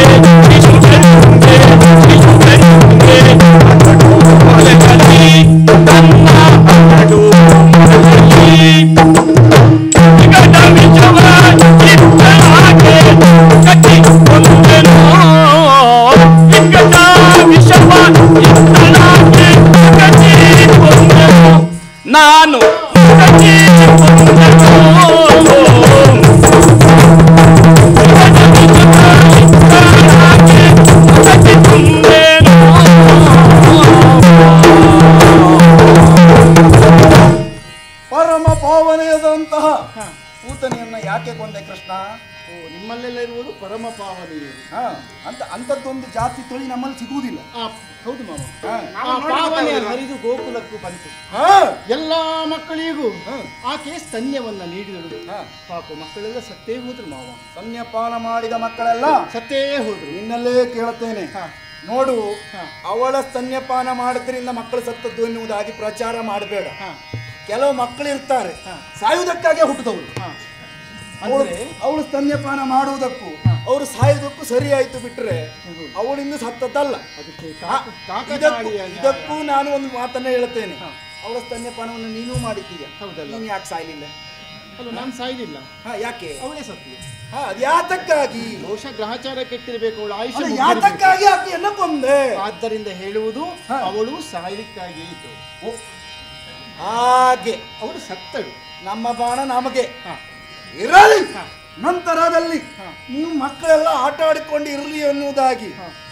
ಮೊಲೆಯಲಿ ತನ್ನ ಅಗಡು ಮೊಲೆಯಲಿ ಜಗದ ವಿಜವ ಚಿತ್ತನಾಗೆ ಕಟ್ಟಿ ಕೊಂದೆನೋ ವಿಗತ ವಿಷವ ಚಿತ್ತನಾಗೆ ಕಟ್ಟಿ ಕೊಂದೆನೋ ನಾನು ಕಟ್ಟಿ ಕೊಂದೆನೋ ಪರಮ ಪಾವನೆಯಾದಂತಹ ಪೂತನೆಯನ್ನ ಯಾಕೆ ಕೊಂದೆ ಕೃಷ್ಣ? ನಿಮ್ಮಲ್ಲೆಲ್ಲ ಇರುವುದು ಪರಮ ಪಾವನೆಯರು. ಅಂತದ್ದೊಂದು ಜಾತಿ ತೊಳಿ ನಮ್ಮಲ್ಲಿ ಸಿಗುವುದಿಲ್ಲ. ಹೌದು ಮಾವ. ಪಾವನೆ ಹರಿದು ಗೋಕುಲಕ್ಕೂ ಬಂತು. ಎಲ್ಲಾ ಮಕ್ಕಳಿಗೂ ಆಕೆ ಸ್ತನ್ಯವನ್ನ ನೀಡಿದಳು. ಪಾಪ ಮಕ್ಕಳೆಲ್ಲ ಸತ್ತೇ ಹೋದ್ರು ಮಾವ. ಸ್ತನ್ಯಪಾನ ಮಾಡಿದ ಮಕ್ಕಳೆಲ್ಲ ಸತ್ತೇ ಹೋದ್ರು. ನಿನ್ನಲ್ಲೇ ಕೇಳುತ್ತೇನೆ ನೋಡು, ಅವಳ ಸ್ತನ್ಯಪಾನ ಮಾಡೋದ್ರಿಂದ ಮಕ್ಕಳು ಸತ್ತದ್ದು ಎನ್ನುವುದಾಗಿ ಪ್ರಚಾರ ಮಾಡಬೇಡ. ಕೆಲವು ಮಕ್ಕಳು ಇರ್ತಾರೆ ಸಾಯುವುದಕ್ಕಾಗಿ ಹುಟ್ಟಿದವರು. ಅವಳು ಸ್ತನ್ಯಪಾನ ಮಾಡುವುದಕ್ಕೂ ಅವರು ಸಾಯುವುದಕ್ಕೂ ಸರಿ ಆಯ್ತು ಬಿಟ್ರೆ ಅವಳಿಂದ ಸತ್ತದ್ದಲ್ಲ. ಇದಕ್ಕೂ ನಾನು ಒಂದು ಮಾತನ್ನ ಹೇಳ್ತೇನೆ. ಅವಳ ಸ್ತನ್ಯಪಾನವನ್ನು ನೀನು ಮಾಡಿದ್ದೀಯ, ಹೌದಲ್ಲ? ನೀನು ಯಾಕೆ ಸಾಯ್ಲಿಲ್ಲ? ನಾನು ಸಾಯ್ಲಿಲ್ಲ. ಯಾಕೆ? ಅವಳೇ ಸತ್ಲು. ಯಾತಕ್ಕಾಗಿ? ಬಹುಶಃ ಗ್ರಹಚಾರ ಕೆಟ್ಟಿರಬೇಕು. ಅವಳು ಆಯುಷ್ಯ ಯಾತಕ್ಕಾಗಿ ಆಕೆಯನ್ನ ಕೊಂದೆ? ಆದ್ದರಿಂದ ಹೇಳುವುದು ಅವಳು ಸಾಯಲಿಕ್ಕಾಗಿ ಇತ್ತು. ಹಾಗೆ ಅವಳು ಸತ್ತಳು. ನಮ್ಮ ಬಾಣ ನಮಗೆ ಇರಲಿ. ನಂತರದಲ್ಲಿ ನೀವು ಮಕ್ಕಳೆಲ್ಲ ಆಟ ಆಡಿಕೊಂಡು ಇರಲಿ ಎನ್ನುವುದಾಗಿ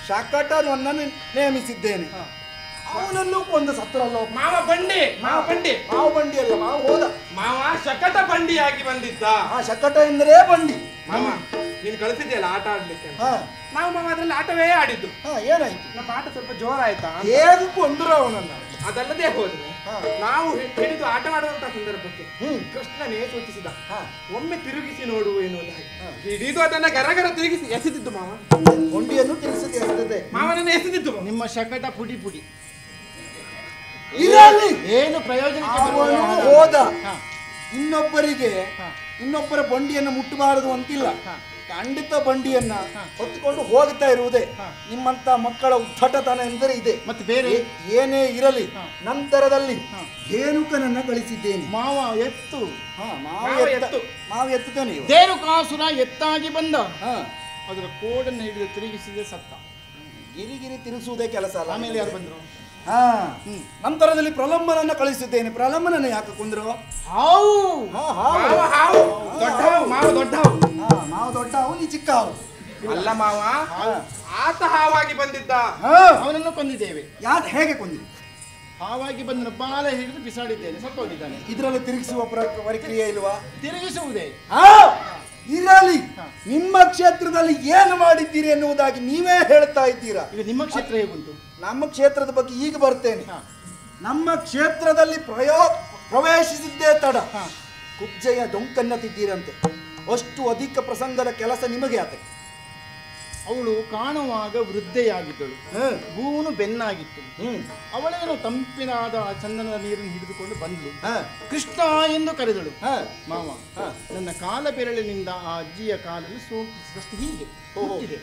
ಶಾಕಟನನ್ನು ನೇಮಿಸಿದ್ದೇನೆ. ಅವನಲ್ಲೂ ಒಂದು ಸತ್ರಲ್ಲ. ಮಾವ ಬಂಡಿ ಮಾವ ಬಂಡಿ ಅಲ್ಲ, ಮಾವ ಹೋದ. ಮಾವ ಶಕಟ ಬಂಡಿಯಾಗಿ ಬಂದಿದ್ದ. ಶಕಟ ಎಂದರೆ ಬಂಡಿ. ಮಾವ ನೀನು ಕಳಿಸಿದ್ಯಲ್ಲ ಆಟ ಆಡ್ಲಿಕ್ಕೆ, ನಾವು ಮಾವ ಅದ್ರಲ್ಲಿ ಆಟವೇ ಆಡಿದ್ದು. ಏನಾಯ್ತು? ನಮ್ಮ ಆಟ ಸ್ವಲ್ಪ ಜೋರಾಯ್ತಾ? ಹೇಗೂ ಕೊಂದ್ರು ಅವನನ್ನ. ಅದಲ್ಲದೆ ಹೋದ್ರೆ ನಾವು ಹಿಡಿದು ಆಟ ಮಾಡುವಂತಹ ಸಂದರ್ಭಕ್ಕೆ ಕೃಷ್ಣನೇ ಸೂಚಿಸಿದ, ಒಮ್ಮೆ ತಿರುಗಿಸಿ ನೋಡು ಎನ್ನುವುದಾಗಿ. ಹಿಡಿದು ಅದನ್ನ ಗರಗರ ತಿರುಗಿಸಿ ಎಸೆದಿದ್ದು ಮಾವ. ಕೊಂಡಿಯನ್ನು ತಿರುಗಿಸಿ ಎಸೆದಿದೆ ಮಾವನನ್ನ ಎಸೆದಿದ್ದು. ನಿಮ್ಮ ಶಕಟ ಪುಡಿ ಪುಡಿ ಏನು ಪ್ರಯೋಜನಕ್ಕೆ ಹೋದ. ಇನ್ನೊಬ್ಬರ ಬಂಡಿಯನ್ನು ಮುಟ್ಟಬಾರದು ಅಂತಿಲ್ಲ. ಖಂಡಿತ ಬಂಡಿಯನ್ನ ಹೊತ್ತುಕೊಂಡು ಹೋಗ್ತಾ ಇರುವುದೇ ನಿಮ್ಮಂತ ಮಕ್ಕಳ ಉದ್ದಟತನ ಎಂದರೆ ಇದೆ. ಮತ್ತೆ ಬೇರೆ ಏನೇ ಇರಲಿ, ನಂತರದಲ್ಲಿ ಧೇನುಕನನ್ನ ಗಳಿಸಿದ್ದೇನೆ. ಮಾವ ಎತ್ತು ಮಾವ ಎತ್ತುತ್ತಾನೆ. ಧೇನುಕಾಸುರ ಎತ್ತಾಗಿ ಬಂದ, ಅದರ ಕೋಡನ್ನು ಹಿಡಿದು ತಿರುಗಿಸಿದೆ ಸತ್ತ. ಗಿರಿಗಿರಿ ತಿರುಗಿಸುವುದೇ ಕೆಲಸ ಅಲ್ಲ. ಆಮೇಲೆ ಯಾರು ಬಂದ್ರು? ನಂತರದಲ್ಲಿ ಪ್ರಲಂಬನನ್ನ ಕಳಿಸಿದ್ದೇನೆ. ಪ್ರಲಂಬನನ್ನ ಯಾಕೆ ಕೊಂದ್ರು? ಮಾವ ದೊಡ್ಡ ಹಾವು, ನೀ ಚಿಕ್ಕ ಹಾವು. ಅಲ್ಲ ಮಾವ, ಆತ ಹಾವಾಗಿ ಬಂದಿದ್ದ, ಅವನನ್ನು ಕೊಂದಿದ್ದೇವೆ. ಯಾಕೆ ಹೇಗೆ ಕೊಂದಿರಿ? ಹಾವಾಗಿ ಬಂದ ಬಾಲ ಹಿಡಿದು ಬಿಸಾಡಿದ್ದೇನೆ, ಸತ್ತೋಗಿದ್ದಾನೆ. ಇದರಲ್ಲಿ ತಿರುಗಿಸುವ ಪ್ರಕ್ರಿಯೆ ಇಲ್ವಾ? ತಿರುಗಿಸುವುದೇ ಇರಲಿ. ನಿಮ್ಮ ಕ್ಷೇತ್ರದಲ್ಲಿ ಏನು ಮಾಡಿದ್ದೀರಿ ಎನ್ನುವುದಾಗಿ ನೀವೇ ಹೇಳ್ತಾ ಇದ್ದೀರಾ. ಈಗ ನಿಮ್ಮ ಕ್ಷೇತ್ರ ಹೇಗುಂಟು? ನಮ್ಮ ಕ್ಷೇತ್ರದ ಬಗ್ಗೆ ಈಗ ಬರ್ತೇನೆ. ನಮ್ಮ ಕ್ಷೇತ್ರದಲ್ಲಿ ಪ್ರವೇಶಿಸಿದ್ದೇ ತಡ ಕುಬ್ಜೆಯ ಡೊಂಕನ್ನ ತಿದ್ದೀರಂತೆ. ಅಷ್ಟು ಅಧಿಕ ಪ್ರಸಂಗದ ಕೆಲಸ ನಿಮಗೆ ಆತಕ್ಕೆ. ಅವಳು ಕಾಣುವಾಗ ವೃದ್ಧೆಯಾಗಿದ್ದಳು, ಗೂನು ಬೆನ್ನಾಗಿತ್ತು. ಅವಳೇನು ತಂಪಿನಾದ ಚಂದನದ ನೀರನ್ನು ಹಿಡಿದುಕೊಂಡು ಬಂದಳು. ಕೃಷ್ಣ ಎಂದು ಕರೆದಳು. ಮಾವ, ನನ್ನ ಕಾಲ ಬೆರಳಿನಿಂದ ಆ ಅಜ್ಜಿಯ ಕಾಲನ್ನು ಸೋಕಿಸಿದಷ್ಟು ಹೀಗೆ ಹೋಗಿದೆ.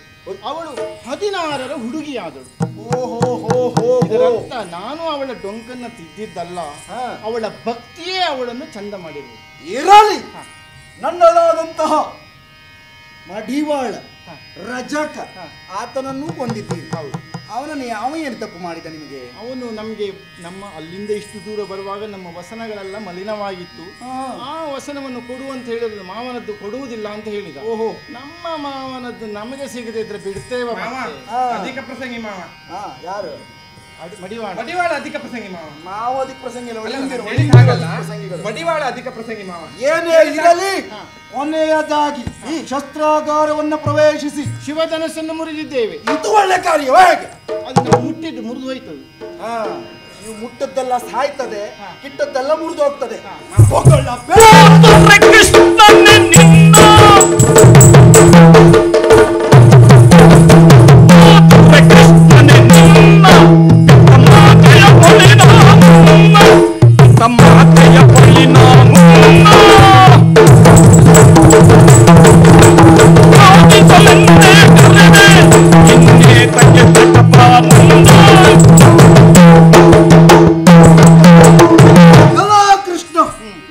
ಅವಳು 16ರ ಹುಡುಗಿಯಾದಳು. ಇದರರ್ಥ ನಾನು ಅವಳ ಡೊಂಕನ್ನ ತಿದ್ದಿದ್ದಲ್ಲ, ಅವಳ ಭಕ್ತಿಯೇ ಅವಳನ್ನು ಚಂದ ಮಾಡಿರುವುದು. ಇರಲಿ, ನನ್ನದಾದಂತಹ ಮಡಿವಾಳ ರಜಕ ಆತನನ್ನು ಕೊಂದಿದ್ದೀರಿ. ಅವನನ್ನು ಯಾವ ಏನು ತಪ್ಪು ಮಾಡಿದ ನಿಮಗೆ? ಅವನು ನಮಗೆ ನಮ್ಮ ಅಲ್ಲಿಂದ ಇಷ್ಟು ದೂರ ಬರುವಾಗ ನಮ್ಮ ವಸನಗಳೆಲ್ಲ ಮಲಿನವಾಗಿತ್ತು. ಆ ವಸನವನ್ನು ಕೊಡು ಅಂತ ಹೇಳಿದ್ರು, ಮಾವನದ್ದು ಕೊಡುವುದಿಲ್ಲ ಅಂತ ಹೇಳಿದ. ನಮ್ಮ ಮಾವನದ್ದು ನಮಗೆ ಸಿಗದೆ ಇದ್ರೆ ಬಿಡ್ತೇವ. ಅಧಿಕ ಪ್ರಸಂಗಿ ಮಾವ. ಯಾರು? ಮಡಿವಾಳ ಅಧಿಕ ಪ್ರಸಂಗಿ ಮಾವ. ಮಾವ ಅಧಿಕ ಪ್ರಸಂಗಿ ಮಡಿವಾಳ ಅಧಿಕ ಪ್ರಸಂಗಿ ಮಾವ. ಏನೇ ಇರಲಿ, ಕೊನೆಯದಾಗಿ ಈ ಶಸ್ತ್ರಾಗಾರವನ್ನು ಪ್ರವೇಶಿಸಿ ಶಿವಧನಸ್ಸನ್ನು ಮುರಿದಿದ್ದೇವೆ. ಇದು ಒಳ್ಳೆ ಕಾರ್ಯ. ಹೇಗೆ ಅದು ನಾವು ಮುಟ್ಟಿದ್ದು ಮುರಿದು ಹೋಯ್ತದೆ. ನೀವು ಮುಟ್ಟದ್ದೆಲ್ಲ ಸಾಯ್ತದೆ, ಕಿಟ್ಟದ್ದೆಲ್ಲ ಮುರಿದು ಹೋಗ್ತದೆ.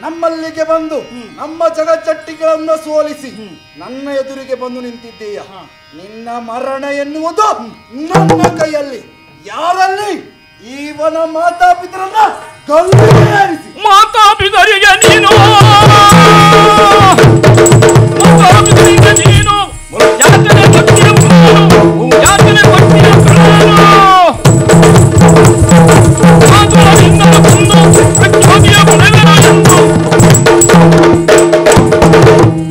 ನಮ್ಮಲ್ಲಿಗೆ ಬಂದು ನಮ್ಮ ಜಗಜ್ಜಟ್ಟಿಗಳನ್ನು ಸೋಲಿಸಿ ನನ್ನ ಎದುರಿಗೆ ಬಂದು ನಿಂತಿದ್ದೀಯ. ನಿನ್ನ ಮರಣ ಎನ್ನುವುದು ನನ್ನ ಕೈಯಲ್ಲಿ. ಯಾರಲ್ಲಿ? ಇವನ ಮಾತಾಪಿತರನ್ನ ಗಲ್ಲಿಗೇರಿಸಿ. ಮಾತಾಪಿತರಿಗೆ ನೀನು ಯಾತನೆ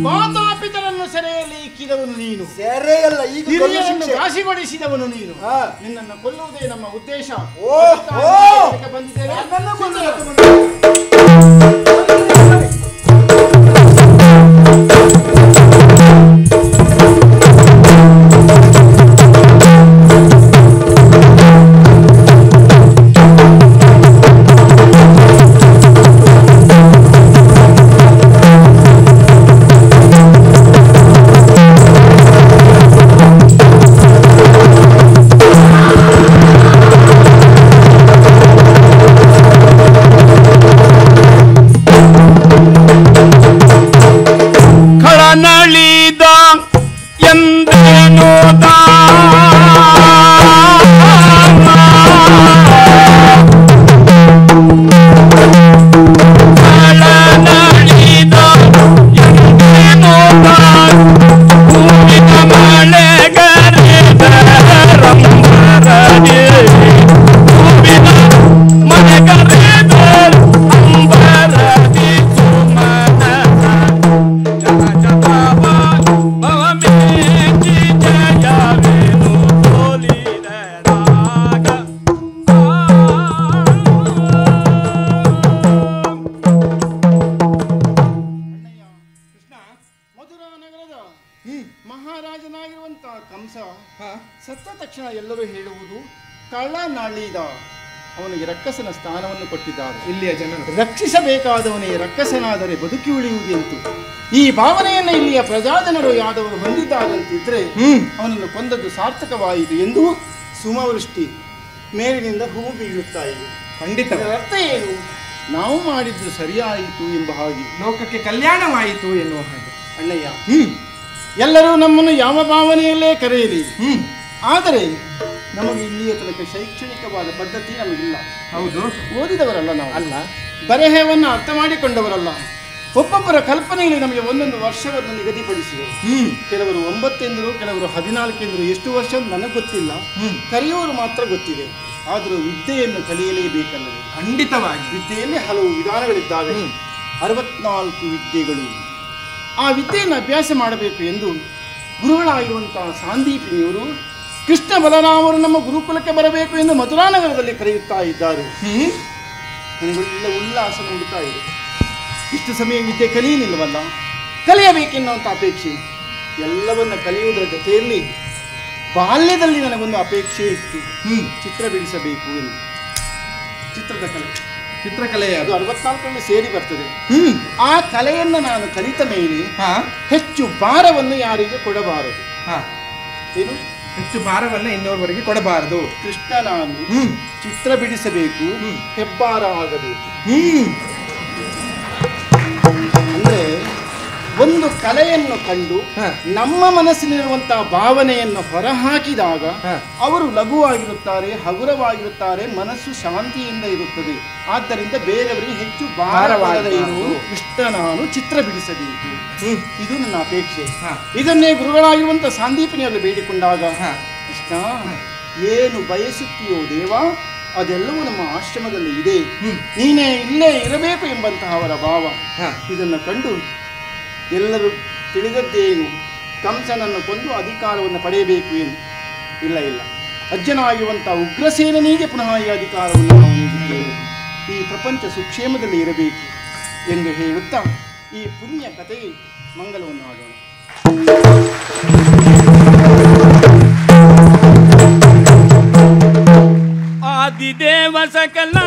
ಮಾತಾಪಿತರನ್ನು ಸೆರೆಯಲ್ಲಿ ಇಕ್ಕಿದವನು ನೀನು. ಸೆರೆಯಲ್ಲ, ಈಗ ಘಾಸಿಗೊಳಿಸಿದವನು ನೀನು. ನಿನ್ನನ್ನು ಕೊಲ್ಲುವುದೇ ನಮ್ಮ ಉದ್ದೇಶ. ಬಂದಿದ್ದೇವೆ. ಕಳ್ಳನಳಿದ ಅವನಿಗೆ ರಕ್ಕಸನ ಸ್ಥಾನವನ್ನು ಕೊಟ್ಟಿದ್ದಾರೆ. ಇಲ್ಲಿಯ ಜನರು ರಕ್ಷಿಸಬೇಕಾದವನೇ ರಕ್ಕಸನಾದರೆ ಬದುಕಿ ಉಳಿಯುವುದೆಂತು ಈ ಭಾವನೆಯನ್ನು ಇಲ್ಲಿಯ ಪ್ರಜಾಜನರು ಯಾದವರು ಹೊಂದಿದ್ದಾರಂತಿದ್ರೆ ಅವನನ್ನು ಕೊಂದದ್ದು ಸಾರ್ಥಕವಾಯಿತು ಎಂದು ಸುಮವೃಷ್ಟಿ ಮೇಲಿನಿಂದ ಹೂವು ಬೀಳುತ್ತಾ ಇದೆ. ಖಂಡಿತ. ಅರ್ಥ ಏನು? ನಾವು ಮಾಡಿದ್ದು ಸರಿಯಾಯಿತು ಎಂಬ ಹಾಗೆ, ಲೋಕಕ್ಕೆ ಕಲ್ಯಾಣವಾಯಿತು ಎನ್ನುವ ಹಾಗೆ. ಅಣ್ಣಯ್ಯ, ಎಲ್ಲರೂ ನಮ್ಮನ್ನು ಯಾವ ಭಾವನೆಯಲ್ಲೇ ಕರೆಯಲಿ, ಆದರೆ ನಮಗೆ ಇಲ್ಲಿಯ ತನಕ ಶೈಕ್ಷಣಿಕವಾದ ಪದ್ಧತಿ ನಮಗಿಲ್ಲ. ಹೌದು, ಓದಿದವರಲ್ಲ ನಾವು, ಅಲ್ಲ ಬರೆಹವನ್ನು ಅರ್ಥ ಮಾಡಿಕೊಂಡವರಲ್ಲ. ಒಬ್ಬೊಬ್ಬರ ಕಲ್ಪನೆಯಲ್ಲಿ ನಮಗೆ ಒಂದೊಂದು ವರ್ಷವನ್ನು ನಿಗದಿಪಡಿಸಿದರು. ಕೆಲವರು 9 ಎಂದರು, ಕೆಲವರು 14 ಎಂದರು. ಎಷ್ಟು ವರ್ಷ ನನಗೆ ಗೊತ್ತಿಲ್ಲ, ಕರೆಯುವವರು ಮಾತ್ರ ಗೊತ್ತಿದೆ. ಆದರೂ ವಿದ್ಯೆಯನ್ನು ಕಲಿಯಲೇಬೇಕಲ್ಲದೆ? ಖಂಡಿತವಾಗಿ. ವಿದ್ಯೆಯಲ್ಲಿ ಹಲವು ವಿಧಾನಗಳಿದ್ದಾವೆ, 64 ವಿದ್ಯೆಗಳು. ಆ ವಿದ್ಯೆಯನ್ನು ಅಭ್ಯಾಸ ಮಾಡಬೇಕು ಎಂದು ಗುರುಗಳಾಗಿರುವಂತಹ ಸಾಂದೀಪಿನಿಯವರು ಕೃಷ್ಣ ಬಲರಾಮರು ನಮ್ಮ ಗುರುಕುಲಕ್ಕೆ ಬರಬೇಕು ಎಂದು ಮಧುರಾನಗರದಲ್ಲಿ ಕರೆಯುತ್ತಾ ಇದ್ದಾರೆ. ನನಗೊಳ್ಳೆ ಉಲ್ಲಾಸ ಮೂಡುತ್ತಾ ಇದೆ. ಇಷ್ಟು ಸಮಯ ವಿದ್ಯೆ ಕಲಿಯಲಿಲ್ಲವಲ್ಲ, ಕಲಿಯಬೇಕೆನ್ನುವಂಥ ಅಪೇಕ್ಷೆ. ಎಲ್ಲವನ್ನ ಕಲಿಯುವುದರ ಜೊತೆಯಲ್ಲಿ ಬಾಲ್ಯದಲ್ಲಿ ನನಗೊಂದು ಅಪೇಕ್ಷೆ ಇತ್ತು, ಚಿತ್ರ ಬಿಡಿಸಬೇಕು ಎಂದು. ಚಿತ್ರದ ಕಲೆ, ಚಿತ್ರಕಲೆ ಅದು 64ರಲ್ಲಿ ಸೇರಿ ಬರ್ತದೆ. ಆ ಕಲೆಯನ್ನು ನಾನು ಕಲಿತ ಮೇಲೆ ಹೆಚ್ಚು ಭಾರವನ್ನು ಯಾರಿಗೆ ಕೊಡಬಾರದು. ಏನು? ಹೆಚ್ಚು ಭಾರವನ್ನು ಇನ್ನೊಬ್ಬರಿಗೆ ಕೊಡಬಾರದು. ಕೃಷ್ಣ ನಾನು ಚಿತ್ರ ಬಿಡಿಸಬೇಕು, ಹೆಬ್ಬಾರ ಆಗಬೇಕು. ಅಂದ್ರೆ ಒಂದು ಕಲೆಯನ್ನು ಕಂಡು ನಮ್ಮ ಮನಸ್ಸಿನಲ್ಲಿರುವಂತಹ ಭಾವನೆಯನ್ನು ಹೊರಹಾಕಿದಾಗ ಅವರು ಲಘುವಾಗಿರುತ್ತಾರೆ, ಹಗುರವಾಗಿರುತ್ತಾರೆ, ಮನಸ್ಸು ಶಾಂತಿಯಿಂದ ಇರುತ್ತದೆ. ಆದ್ದರಿಂದ ಬೇರೆಯವರಿಗೆ ಹೆಚ್ಚು ಭಾರವಾಗದೇ ಇರುವುದು ಕೃಷ್ಣ ನಾನು ಚಿತ್ರ ಬಿಡಿಸಬೇಕು, ಇದು ನನ್ನ ಅಪೇಕ್ಷೆ. ಇದನ್ನೇ ಗುರುಗಳಾಗಿರುವಂತಹ ಸಾಂದೀಪನಿಯಲ್ಲಿ ಬೇಡಿಕೊಂಡಾಗ, ಕೃಷ್ಣ ಏನು ಬಯಸುತ್ತೀಯೋ ದೇವ, ಅದೆಲ್ಲವೂ ನಮ್ಮ ಆಶ್ರಮದಲ್ಲಿ ಇದೆ, ನೀನೇ ಇಲ್ಲೇ ಇರಬೇಕು ಎಂಬಂತಹ ಅವರ ಭಾವ. ಇದನ್ನು ಕಂಡು ಎಲ್ಲರೂ ತಿಳಿದದ್ದೇನು, ಕಂಸನನ್ನು ಕೊಂದು ಅಧಿಕಾರವನ್ನು ಪಡೆಯಬೇಕು ಎಂದು. ಇಲ್ಲ ಇಲ್ಲ, ಅಜ್ಜನಾಗಿರುವಂತಹ ಉಗ್ರಸೇನನಿಗೆ ಪುನಃ ಈ ಅಧಿಕಾರವನ್ನು ನಾವು ನೀಡಿದ್ದೇವೆ, ಈ ಪ್ರಪಂಚ ಸುಕ್ಷೇಮದಲ್ಲಿ ಇರಬೇಕು ಎಂದು ಹೇಳುತ್ತಾ ಈ ಪುಣ್ಯ ಕಥೆಗೆ ಮಂಗಲವನ್ನು ಆಡೋಣ. ಆದಿದೇವ ಸಕಲ